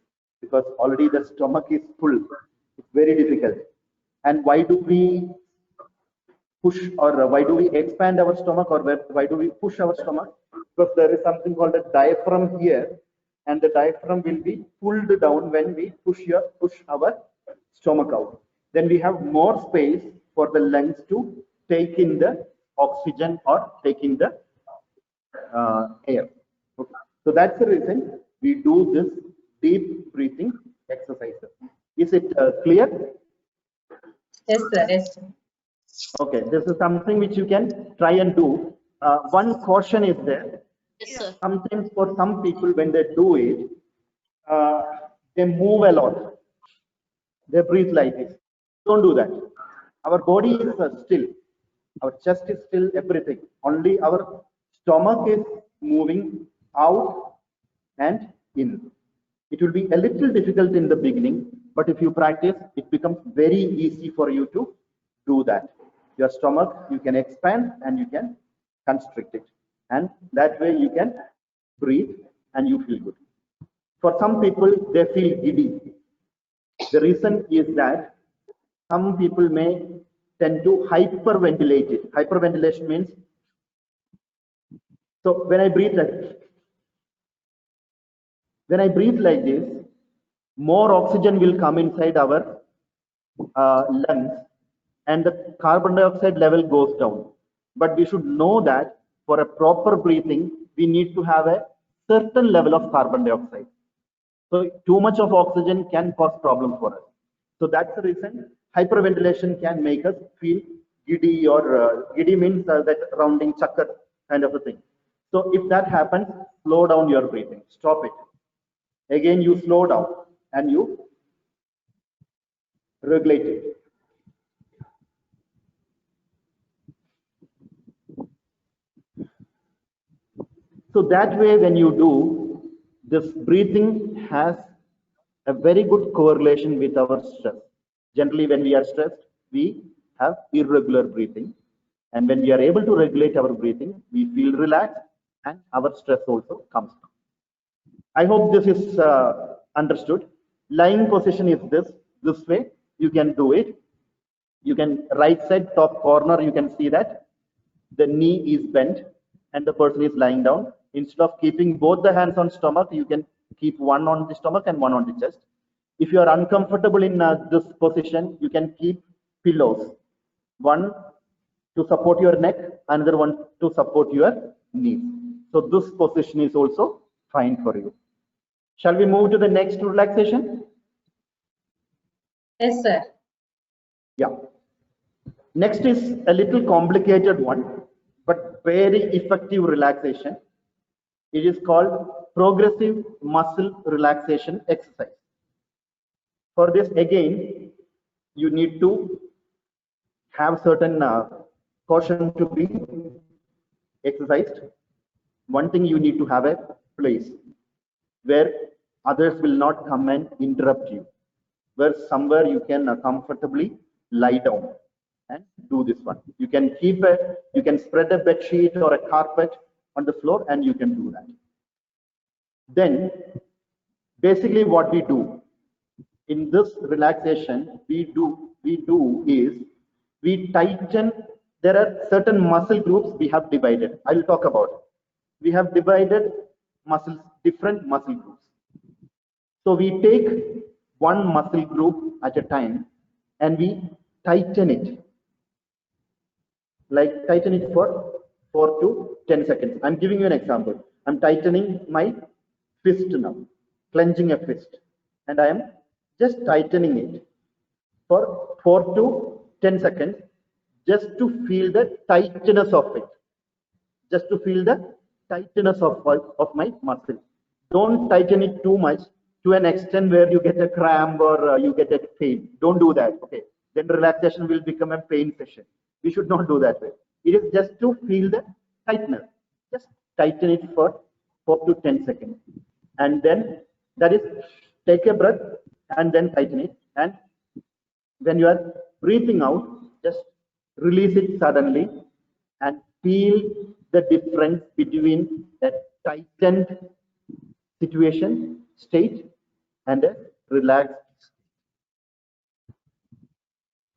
because already the stomach is full. It's very difficult. And why do we push, or why do we expand our stomach, or why do we push our stomach? Because there is something called a diaphragm here, and the diaphragm will be pulled down when we push our stomach out. Then we have more space for the lungs to take in the oxygen or take in the air. Okay. So that's the reason we do this deep breathing exercises. Is it clear? Yes, sir. Yes, sir. Okay, this is something which you can try and do. One caution is there. Yes, sir. Sometimes for some people, when they do it, they move a lot. They breathe like this. Don't do that. Our body is still. Our chest is still, everything. Only our stomach is moving out and in. It will be a little difficult in the beginning, but if you practice, it becomes very easy for you to do that. Your stomach, you can expand and you can constrict it. And that way you can breathe and you feel good. For some people, they feel giddy. The reason is that some people may tend to hyperventilate it. Hyperventilation means, so when I breathe like this, more oxygen will come inside our lungs and the carbon dioxide level goes down. But we should know that for a proper breathing, we need to have a certain level of carbon dioxide. So too much of oxygen can cause problems for us. So that's the reason hyperventilation can make us feel giddy, or giddy means that rounding chakkar kind of a thing. So if that happens, slow down your breathing, stop it. Again, you slow down and you regulate it. So that way, when you do, this breathing has a very good correlation with our stress. Generally, when we are stressed, we have irregular breathing. And when we are able to regulate our breathing, we feel relaxed and our stress also comes down. I hope this is understood. Lying position is this way. You can do it. You can right side top corner, you can see that the knee is bent and the person is lying down. Instead of keeping both the hands on stomach, you can keep one on the stomach and one on the chest. If you are uncomfortable in this position, you can keep pillows. One to support your neck, another one to support your knees. So this position is also fine for you. Shall we move to the next relaxation? Yes, sir. Yeah. Next is a little complicated one, but very effective relaxation. It is called progressive muscle relaxation exercise. For this, again, you need to have certain caution to be exercised. One thing, you need to have a place where others will not come and interrupt you, where somewhere you can comfortably lie down and do this one. You can you can spread a bed sheet or a carpet on the floor and you can do that. Then basically what we do in this relaxation, we do is we tighten. There are certain muscle groups we have divided. I will talk about it. We have divided muscles, different muscle groups. So we take one muscle group at a time and we tighten it. Like tighten it for 4 to 10 seconds. I'm giving you an example. I'm tightening my fist now, clenching a fist, and I am just tightening it for 4 to 10 seconds just to feel the tightness of it, just to feel the tightness of my muscle. Don't tighten it too much to an extent where you get a cramp or you get a pain. Don't do that. Okay, then relaxation will become a pain session. We should not do that way. It is just to feel the tightness. Just tighten it for 4 to 10 seconds, and then that is take a breath and then tighten it. And when you are breathing out, just release it suddenly and feel the difference between that tightened situation state and a relaxed.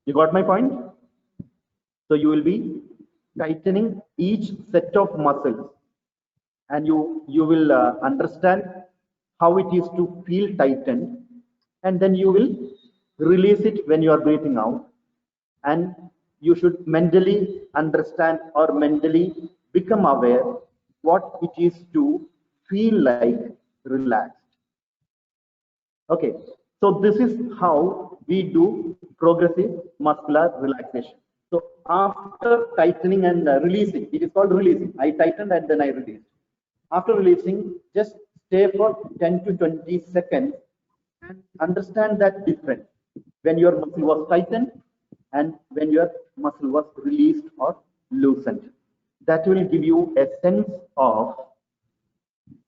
You got my point? So you will be tightening each set of muscles, and you will understand how it is to feel tightened, and then you will release it when you are breathing out. And you should mentally understand or mentally become aware what it is to feel like relaxed. Okay, so this is how we do progressive muscular relaxation. So after tightening and releasing, it is called releasing. I tightened and then I released. After releasing, just stay for 10 to 20 seconds and understand that difference when your muscle was tightened and when your muscle was released or loosened. That will give you a sense of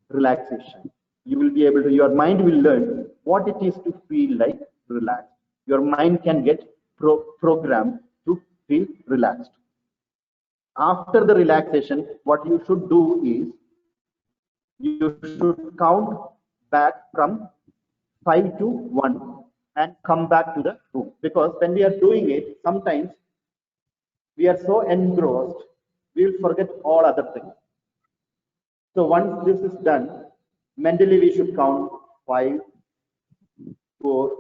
relaxation. You will be able to, your mind will learn what it is to feel like relaxed. Your mind can get programmed to feel relaxed. After the relaxation, what you should do is you should count back from 5 to 1 and come back to the room, because when we are doing it, sometimes we are so engrossed we will forget all other things. So once this is done, mentally we should count 5, 4,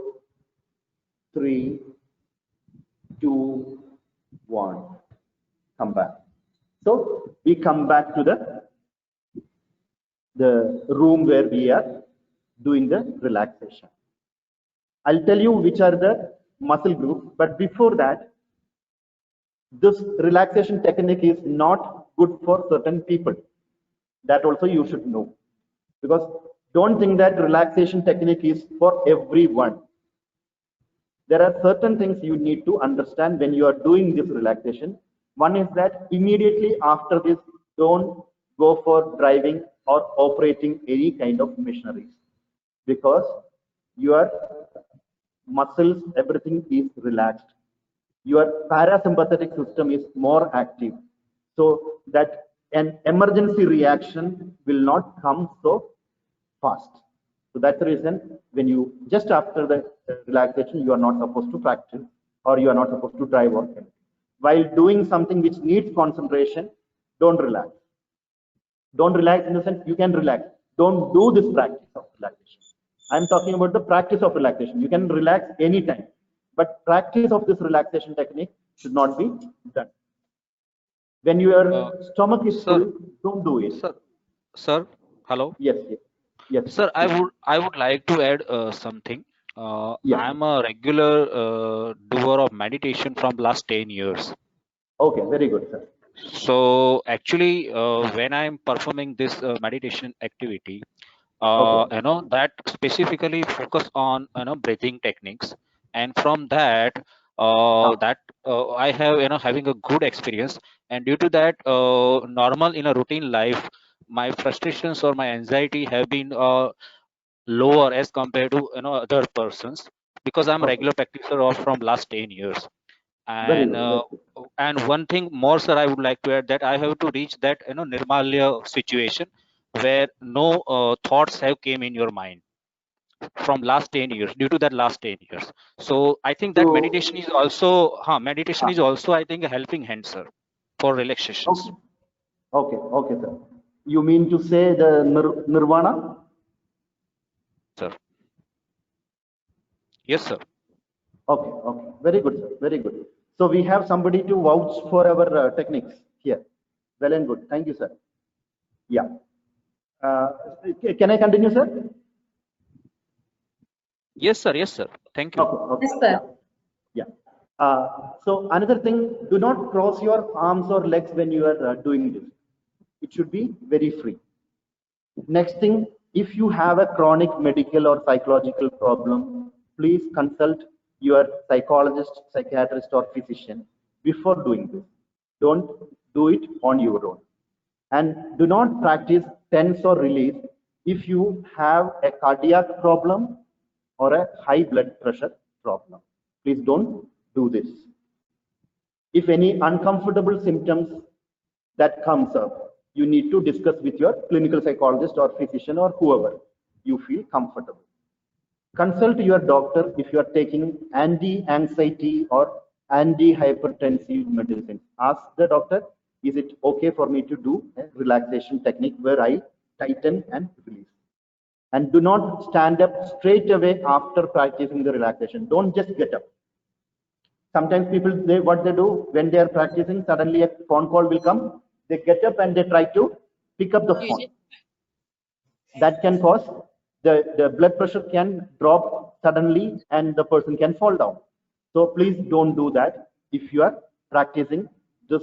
3, 2, 1, come back. So we come back to the room where we are doing the relaxation. I'll tell you which are the muscle groups, but before that, this relaxation technique is not good for certain people. That also you should know, because don't think that relaxation technique is for everyone. There are certain things you need to understand when you are doing this relaxation. One is that immediately after this, don't go for driving or operating any kind of machineries, because your muscles, everything is relaxed. Your parasympathetic system is more active, so that an emergency reaction will not come so fast. So that's the reason when you just after the relaxation, you are not supposed to practice or you are not supposed to drive or anything. While doing something which needs concentration, don't relax. Don't relax in the sense you can relax. Don't do this practice of relaxation. I'm talking about the practice of relaxation. You can relax anytime, but practice of this relaxation technique should not be done. When your stomach is Sir, full, don't do it. sir, hello. Yes, yes, yes. Sir, I would like to add something. Yeah. I'm a regular doer of meditation from last 10 years. Okay, very good, sir. So actually, when I'm performing this meditation activity, Okay. that specifically focus on breathing techniques, and from that, I have having a good experience, and due to that, normal in a routine life, my frustrations or my anxiety have been lower as compared to other persons, because I'm a Okay. regular practitioner of from last 10 years. Very And good. and one thing more, sir, I would like to add that I have to reach that nirmalya situation where no thoughts have came in your mind from last 10 years, due to that last 10 years. So I think that So, meditation is also meditation is also, I think, a helping hand, sir, for relaxations. okay, okay, okay, sir. You mean to say the nirvana? Sir, yes, sir. Okay, okay, very good, sir. Very good. So we have somebody to vouch for our techniques here. Well and good. Thank you, sir. Yeah. Uh, can I continue, sir? Yes, sir. Yes, sir. Thank you. Okay, okay. Yes, sir. Yeah. So another thing, do not cross your arms or legs when you are doing this. It should be very free. Next thing, if you have a chronic medical or psychological problem, please consult your psychologist, psychiatrist, or physician before doing this. Don't do it on your own. And do not practice tense or release if you have a cardiac problem or a high blood pressure problem. Please don't do this. If any uncomfortable symptoms that comes up, you need to discuss with your clinical psychologist or physician or whoever you feel comfortable. Consult your doctor if you are taking anti-anxiety or anti-hypertensive medicine. Ask the doctor, is it okay for me to do a relaxation technique where I tighten and release? And do not stand up straight away after practicing the relaxation. Don't just get up. Sometimes people, what they do when they are practicing, suddenly a phone call will come, they get up and they try to pick up the phone. That can cause the blood pressure can drop suddenly and the person can fall down. So please don't do that if you are practicing this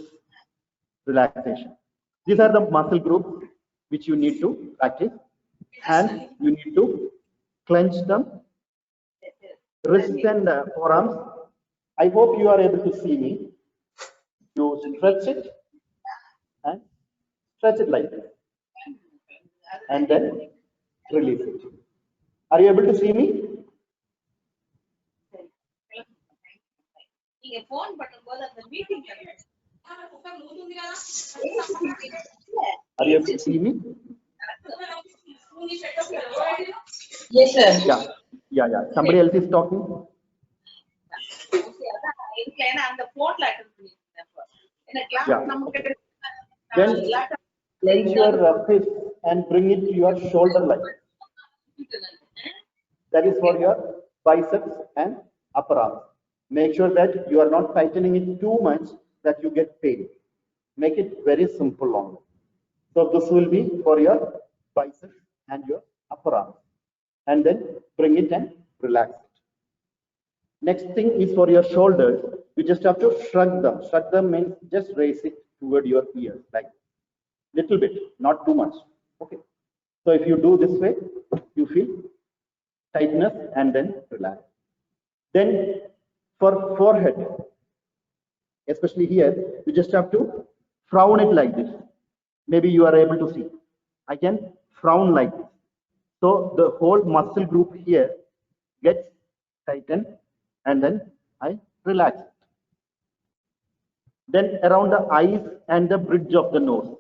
relaxation. These are the muscle groups which you need to practice. Hands, you need to clench them. Wrists and forearms. I hope you are able to see me. You stretch it and stretch it like this. And then release it. Are you able to see me? Are you able to see me? Yes, sir. Yeah, yeah, yeah. Somebody else is talking. Yeah. Then clench your fist and bring it to your shoulder line. That is for your biceps and upper arm. Make sure that you are not tightening it too much that you get pain. Make it very simple only. So this will be for your biceps and your upper arm. And then bring it and relax it. Next thing is for your shoulders. You just have to shrug them. Shrug them means just raise it toward your ears, like little bit, not too much. Okay. So if you do this way, you feel tightness and then relax. Then for forehead, especially here, you just have to frown it like this. Maybe you are able to see. I can frown like this. So the whole muscle group here gets tightened and then I relax it. Then around the eyes and the bridge of the nose.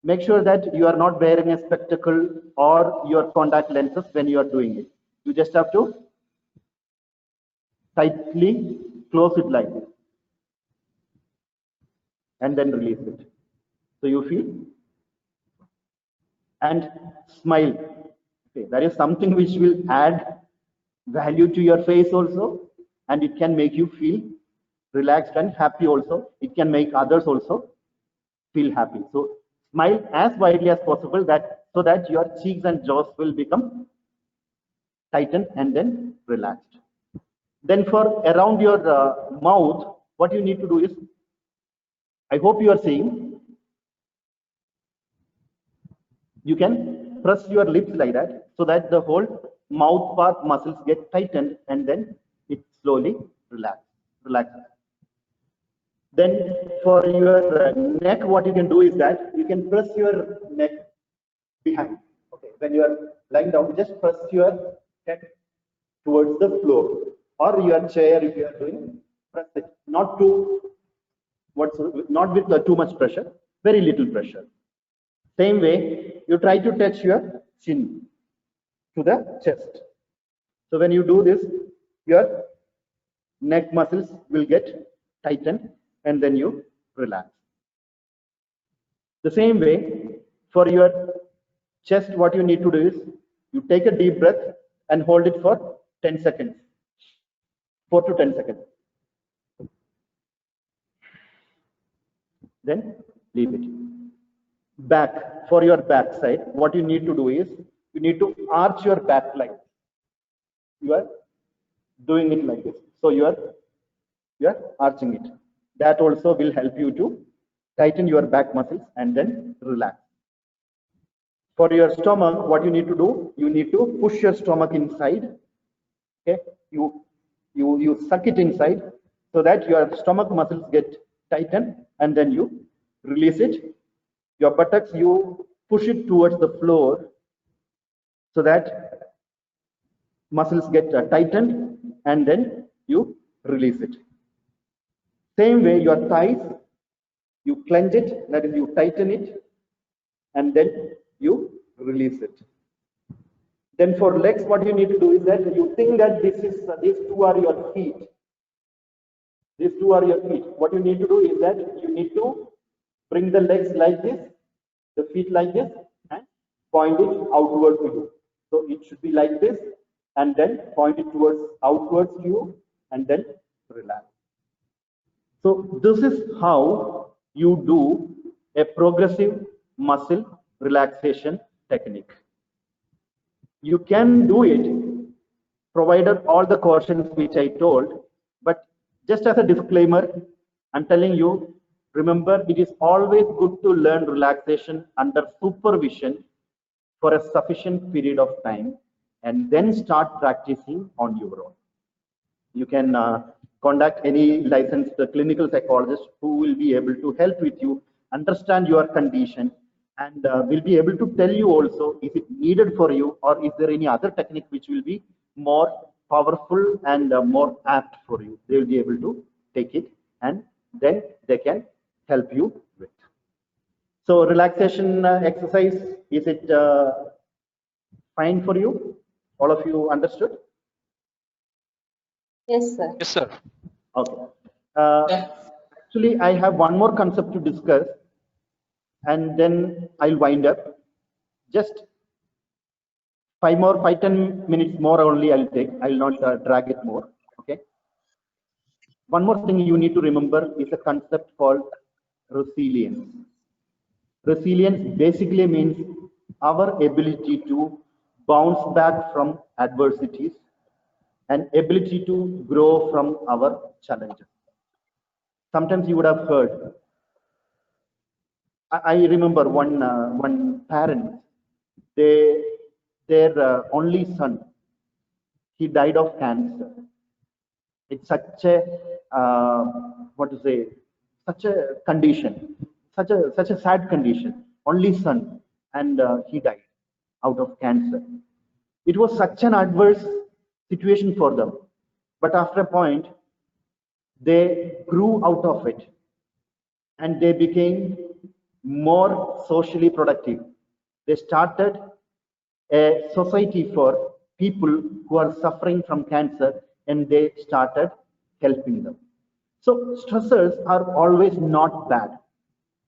Make sure that you are not wearing a spectacle or your contact lenses when you are doing it. You just have to tightly close it like this, and then release it. So you feel, and smile. Okay, that is something which will add value to your face also, and it can make you feel relaxed and happy also. It can make others also feel happy. So smile as widely as possible, that so that your cheeks and jaws will become tightened and then relaxed. Then for around your mouth, what you need to do is, I hope you are seeing, you can press your lips like that so that the whole mouth part muscles get tightened and then it slowly relaxes. Then for your neck, what you can do is that you can press your neck behind. Okay, when you are lying down, just press your head towards the floor, or your chair if you are doing, press it, not with too much pressure, very little pressure. Same way, you try to touch your chin to the chest. So when you do this, your neck muscles will get tightened and then you relax. The same way, for your chest, what you need to do is, you take a deep breath and hold it for 10 seconds, 4 to 10 seconds. Then leave it. Back, for your back side, what you need to do is, you need to arch your back like this. You are doing it like this. So you are arching it. That also will help you to tighten your back muscles and then relax. For your stomach, what you need to do, you need to push your stomach inside. Okay, you suck it inside so that your stomach muscles get tightened, and then you release it. Your buttocks, you push it towards the floor so that muscles get tightened, and then you release it. Same way, your thighs, you clench it, that is, you tighten it, and then you release it. Then for legs, what you need to do is that you think that these two are your feet. These two are your feet. What you need to do is that you need to bring the legs like this, the feet like this, and point it outward to you. So it should be like this, and then point it towards outwards to you, and then relax. So this is how you do a progressive muscle relaxation technique. You can do it provided all the cautions which I told, but just as a disclaimer, I'm telling you, remember, it is always good to learn relaxation under supervision for a sufficient period of time, and then start practicing on your own. You can contact any licensed clinical psychologist who will be able to help with you understand your condition, and will be able to tell you also, is it needed for you, or is there any other technique which will be more powerful and more apt for you. They will be able to take it, and then they can help you with. So relaxation exercise, is it fine for you? All of you understood? Yes, sir. Yes, sir. Okay. Actually, I have one more concept to discuss, and then I'll wind up. Just 10 minutes more only I'll take. I'll not drag it more. Okay. One more thing you need to remember is a concept called resilience. Resilience basically means our ability to bounce back from adversities and ability to grow from our challenges. Sometimes you would have heard, I remember one parent, their only son, he died of cancer. It's such a such a condition, such a sad condition. Only son, and he died out of cancer. It was such an adverse situation for them, but after a point, they grew out of it, and they became more socially productive. They started a society for people who are suffering from cancer, and they started helping them. So stressors are always not bad.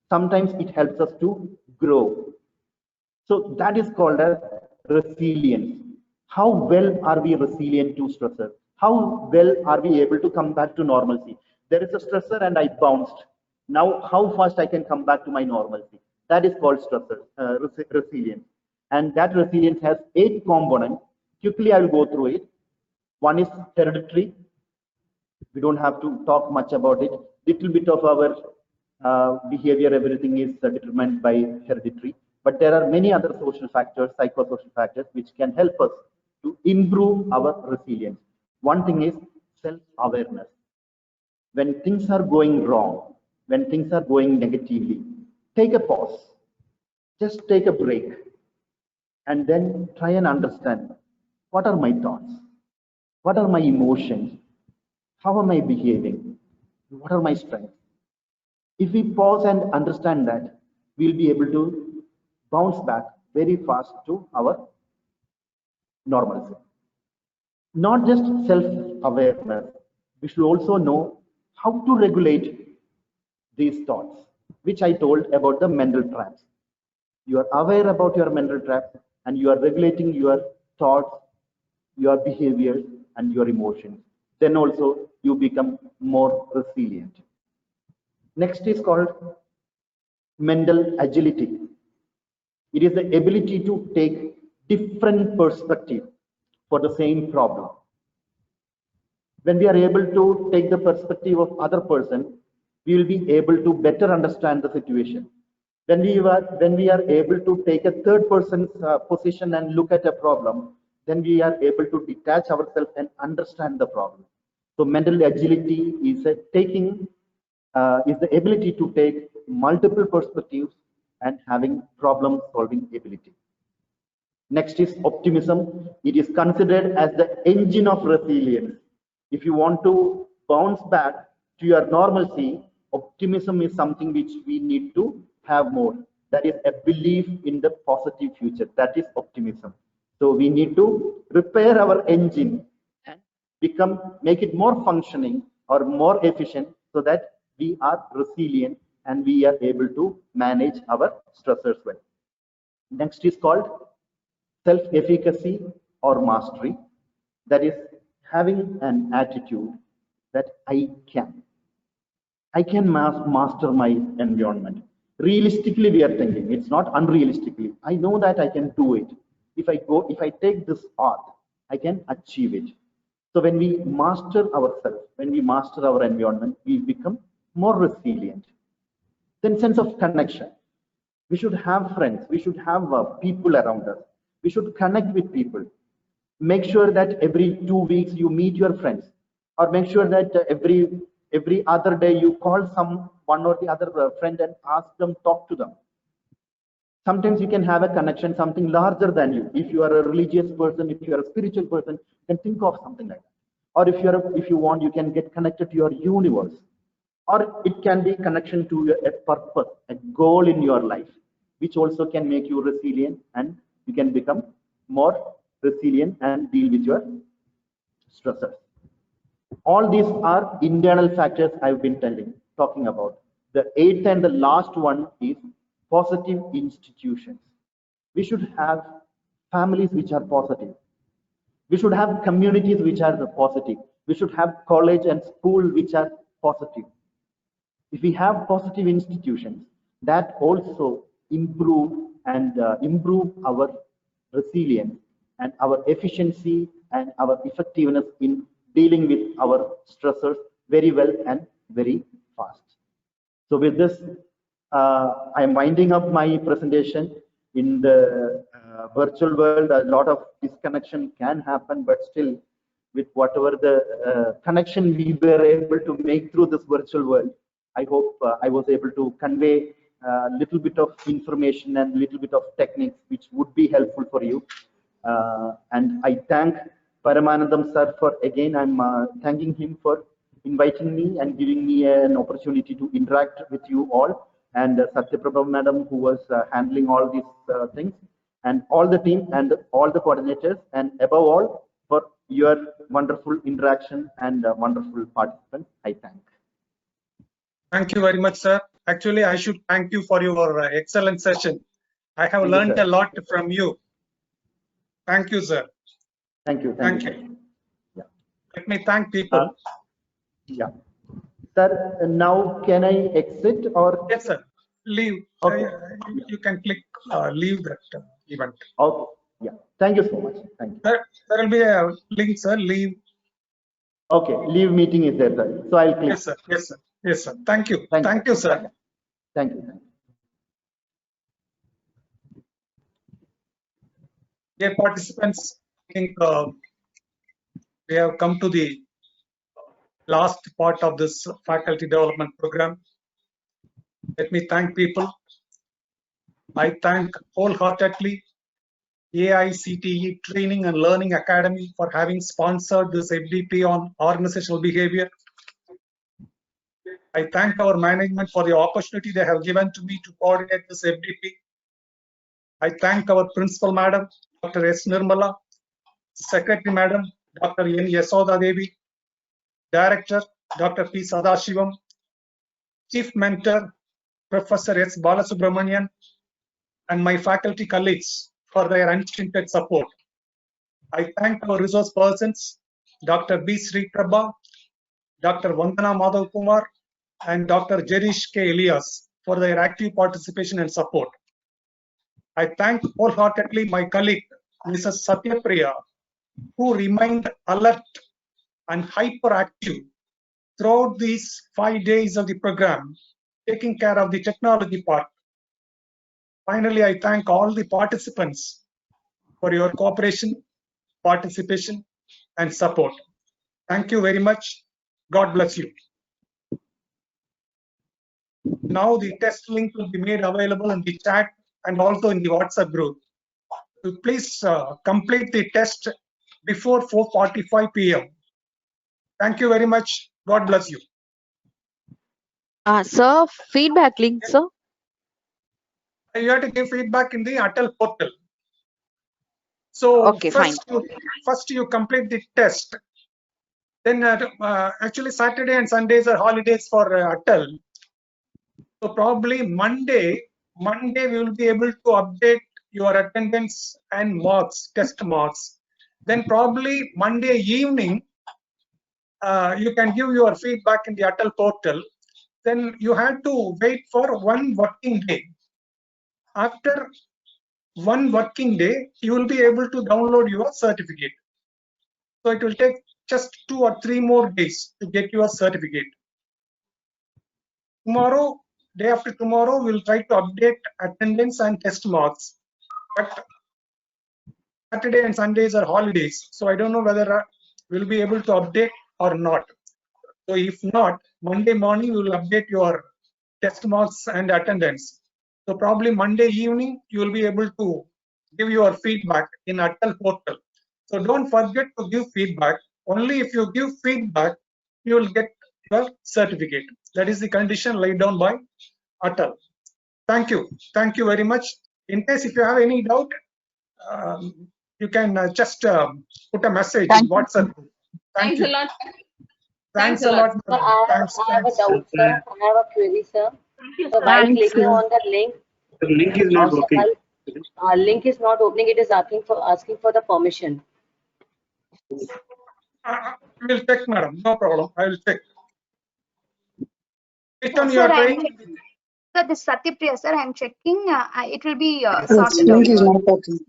Sometimes it helps us to grow. So that is called as resilience. How well are we resilient to stressors? How well are we able to come back to normalcy? There is a stressor and I bounced. Now, how fast I can come back to my normalcy? That is called stressor, resilience. And that resilience has 8 components. Quickly, I will go through it. One is hereditary. We don't have to talk much about it. Little bit of our behavior, everything is determined by hereditary. But there are many other social factors, psychosocial factors, which can help us to improve our resilience. One thing is self-awareness. When things are going wrong, when things are going negatively, take a pause. Just take a break and then try and understand what are my thoughts? What are my emotions? How am I behaving? What are my strengths? If we pause and understand that, we'll be able to bounce back very fast to our normalcy. Not just self-awareness, we should also know how to regulate these thoughts, which I told about the mental traps. You are aware about your mental traps and you are regulating your thoughts, your behaviors, and your emotions. Then also you become more resilient. Next is called mental agility. It is the ability to take different perspective for the same problem. When we are able to take the perspective of other person, we will be able to better understand the situation. When we are able to take a third person's position and look at a problem, then we are able to detach ourselves and understand the problem. So mental agility is the ability to take multiple perspectives and having problem solving ability. Next is optimism. It is considered as the engine of resilience. If you want to bounce back to your normalcy, optimism is something which we need to have more. That is a belief in the positive future. That is optimism. So we need to repair our engine and make it more functioning or more efficient so that we are resilient and we are able to manage our stressors well. Next is called self-efficacy or mastery. That is having an attitude that I can master my environment. Realistically, we are thinking, it's not unrealistically. I know that I can do it. If I take this path, I can achieve it. So when we master ourselves, when we master our environment, we become more resilient. Then sense of connection. We should have friends. We should have people around us. We should connect with people. Make sure that every 2 weeks you meet your friends, or make sure that every other day you call one or the other friend and ask them, talk to them. Sometimes you can have a connection, something larger than you. If you are a religious person, if you are a spiritual person, you can think of something like that. Or if you want, you can get connected to your universe. Or it can be connection to a purpose, a goal in your life, which also can make you resilient, and you can become more resilient and deal with your stressors. All these are internal factors I've been talking about. The 8th and the last one is positive institutions. We should have families which are positive. We should have communities which are positive. We should have college and school which are positive. If we have positive institutions, that also improve our resilience and our efficiency and our effectiveness in dealing with our stressors very well and very fast. So with this, I am winding up my presentation. In the virtual world, a lot of disconnection can happen, but still, with whatever the connection we were able to make through this virtual world, I hope I was able to convey a little bit of information and a little bit of techniques which would be helpful for you. And I thank Paramanandam sir for, again, I'm thanking him for inviting me and giving me an opportunity to interact with you all, and Satyaprabha madam, who was handling all these things, and all the team and all the coordinators, and above all for your wonderful interaction and wonderful participant. I thank. Thank you very much, sir. Actually, I should thank you for your excellent session. I have Thank you, learned sir. a lot from you. Thank you, sir. Thank you. Thank Sir. you. Yeah. Let me thank people. Yeah. Sir, now can I exit or? Yes, sir. Leave. Okay. You can click leave that event. Okay. Yeah. Thank you so much. Thank you. There will be a link, sir. Leave. Okay. Leave meeting is there, sir. So I'll click. Yes, sir. Yes, sir. Yes, sir. Thank you. Thank Thank you, sir. Thank you. Thank you. Dear participants, I think we have come to the last part of this faculty development program. Let me thank people. I thank wholeheartedly AICTE Training and Learning Academy for having sponsored this FDP on organizational behavior. I thank our management for the opportunity they have given to me to coordinate this FDP. I thank our principal madam, Dr. S. Nirmala, secretary madam, Dr. N. Yasoda Devi, director, Dr. P. Sadashivam, chief mentor, Professor S. Balasubramanian, and my faculty colleagues for their unstinted support. I thank our resource persons, Dr. B. Sri Prabha, Dr. Vandana Madhav Kumar, and Dr. Jerish K. Elias for their active participation and support. I thank wholeheartedly my colleague, Mrs. Satyapriya, who remained alert and hyperactive throughout these 5 days of the program, taking care of the technology part. Finally, I thank all the participants for your cooperation, participation, and support. Thank you very much. God bless you. Now the test link will be made available in the chat and also in the WhatsApp group. So please complete the test before 4:45 p.m. Thank you very much. God bless you. Sir, feedback link, sir. You have to give feedback in the Atal portal. So Okay, first you complete the test. Then actually Saturday and Sundays are holidays for Atal. So probably Monday we will be able to update your attendance and marks, test marks. Then probably Monday evening, you can give your feedback in the Atal portal. Then you have to wait for 1 working day. After 1 working day, you will be able to download your certificate. So it will take just 2 or 3 more days to get your certificate. Tomorrow, day after tomorrow, we'll try to update attendance and test marks. But Saturday and Sundays are holidays, so I don't know whether we'll be able to update or not. So if not, Monday morning we will update your test marks and attendance. So probably Monday evening you will be able to give your feedback in Atal portal. So don't forget to give feedback. Only if you give feedback, you will get your certificate. That is the condition laid down by Atal. Thank you. Thank you very much. In case if you have any doubt, you can just put a message in WhatsApp. Thank Thanks you. a lot. Thanks a lot. Sir, I have a doubt, sir. I have a query, sir. Thank you, So sir. while Thanks, clicking sir. on the link, The link is not working. link is not opening. It is asking for the permission. We'll check, madam. No problem. I will check. Which one you Sir, are I'm trying? checking. Sir, this is Satyapriya, sir. I'm checking. It will be Yes, sorted link is out. not working.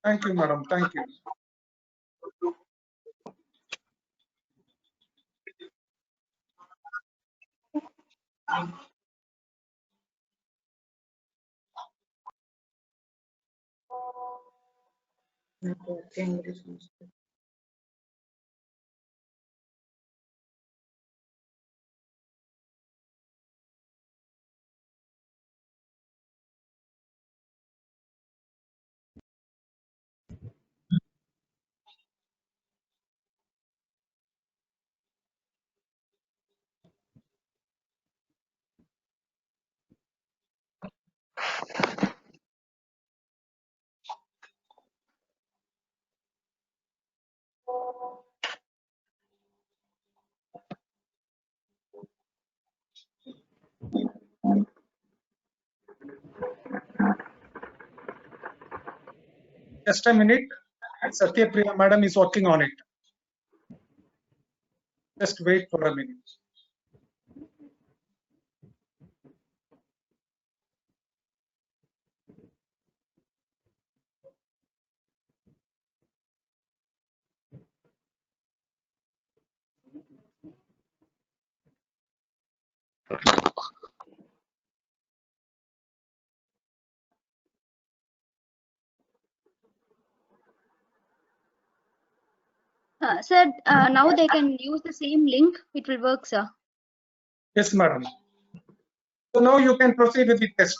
Thank you, madam. Thank you. Just a minute. Satyapriya madam is working on it. Just wait for a minute. Sir, now they can use the same link. It will work, sir. Yes, madam. So now you can proceed with the test.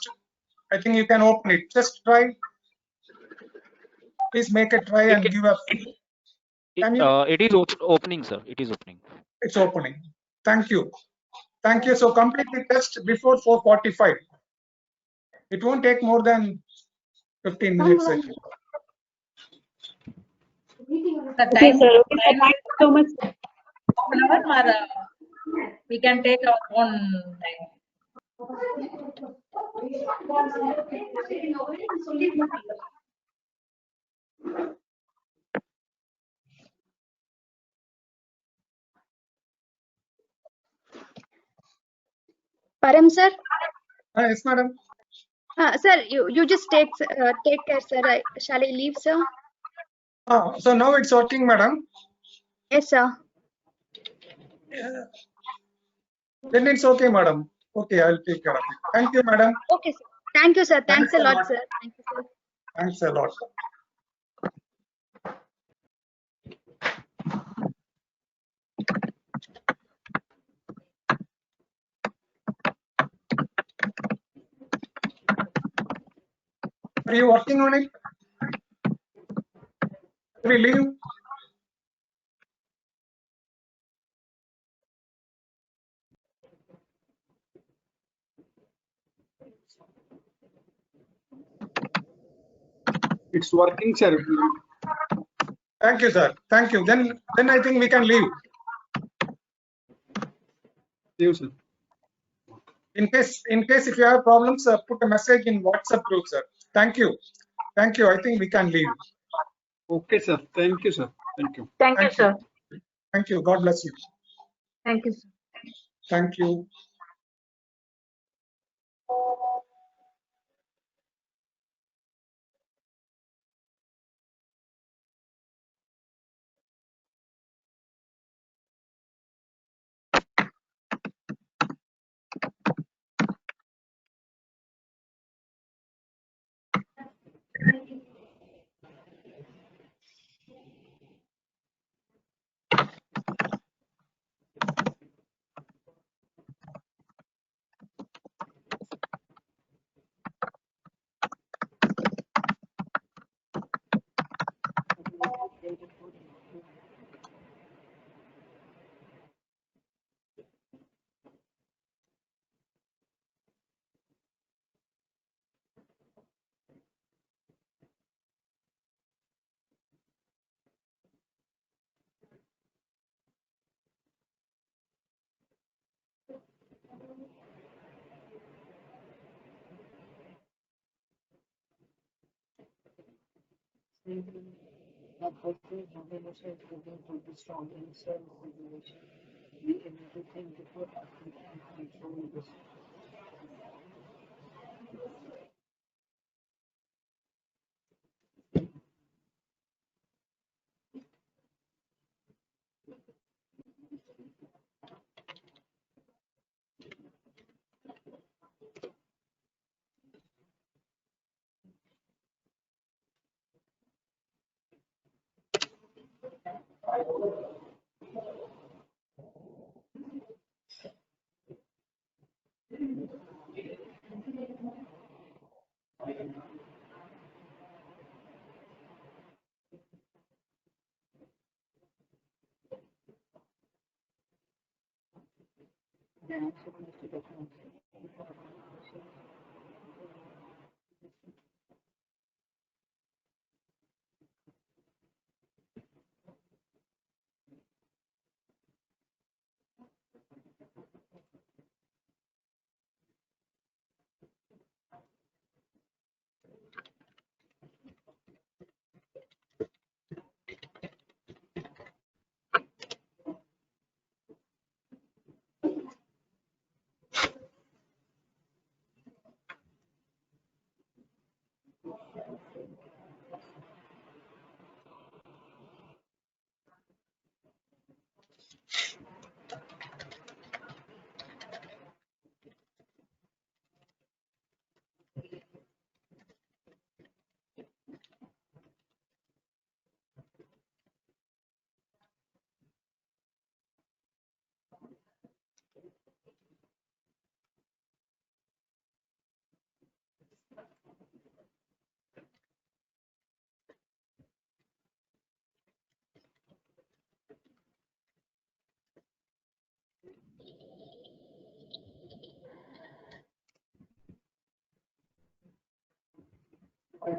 I think you can open it. Just try. Please make a try and give a. Can you? It is opening, sir. It is opening. It's opening. Thank you. Thank you. So complete the test before 4:45. It won't take more than 15 minutes. I think. The time, time so much. Half an hour, or we can take our own time. Param, sir. Yes, madam. Sir, you just take care, sir. Shall I leave, sir? So now it's working, madam. Yes, sir. Then it's okay, madam. Okay, I'll take care of it. Thank you, madam. Okay, sir. Thank you, sir. Thanks a lot, lot. sir. Thank you, sir. Thanks a lot. Are you working on it? We leave. It's working, sir. Thank you, sir. Thank you. Then I think we can leave. Leave, sir. In case if you have problems, put a message in WhatsApp group, sir. Thank you. Thank you. I think we can leave. Okay, sir. Thank you, sir. Thank you. Thank you, sir. Thank you. God bless you. Thank you, sir. Thank you. The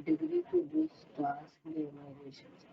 degree to do stars and evaluations.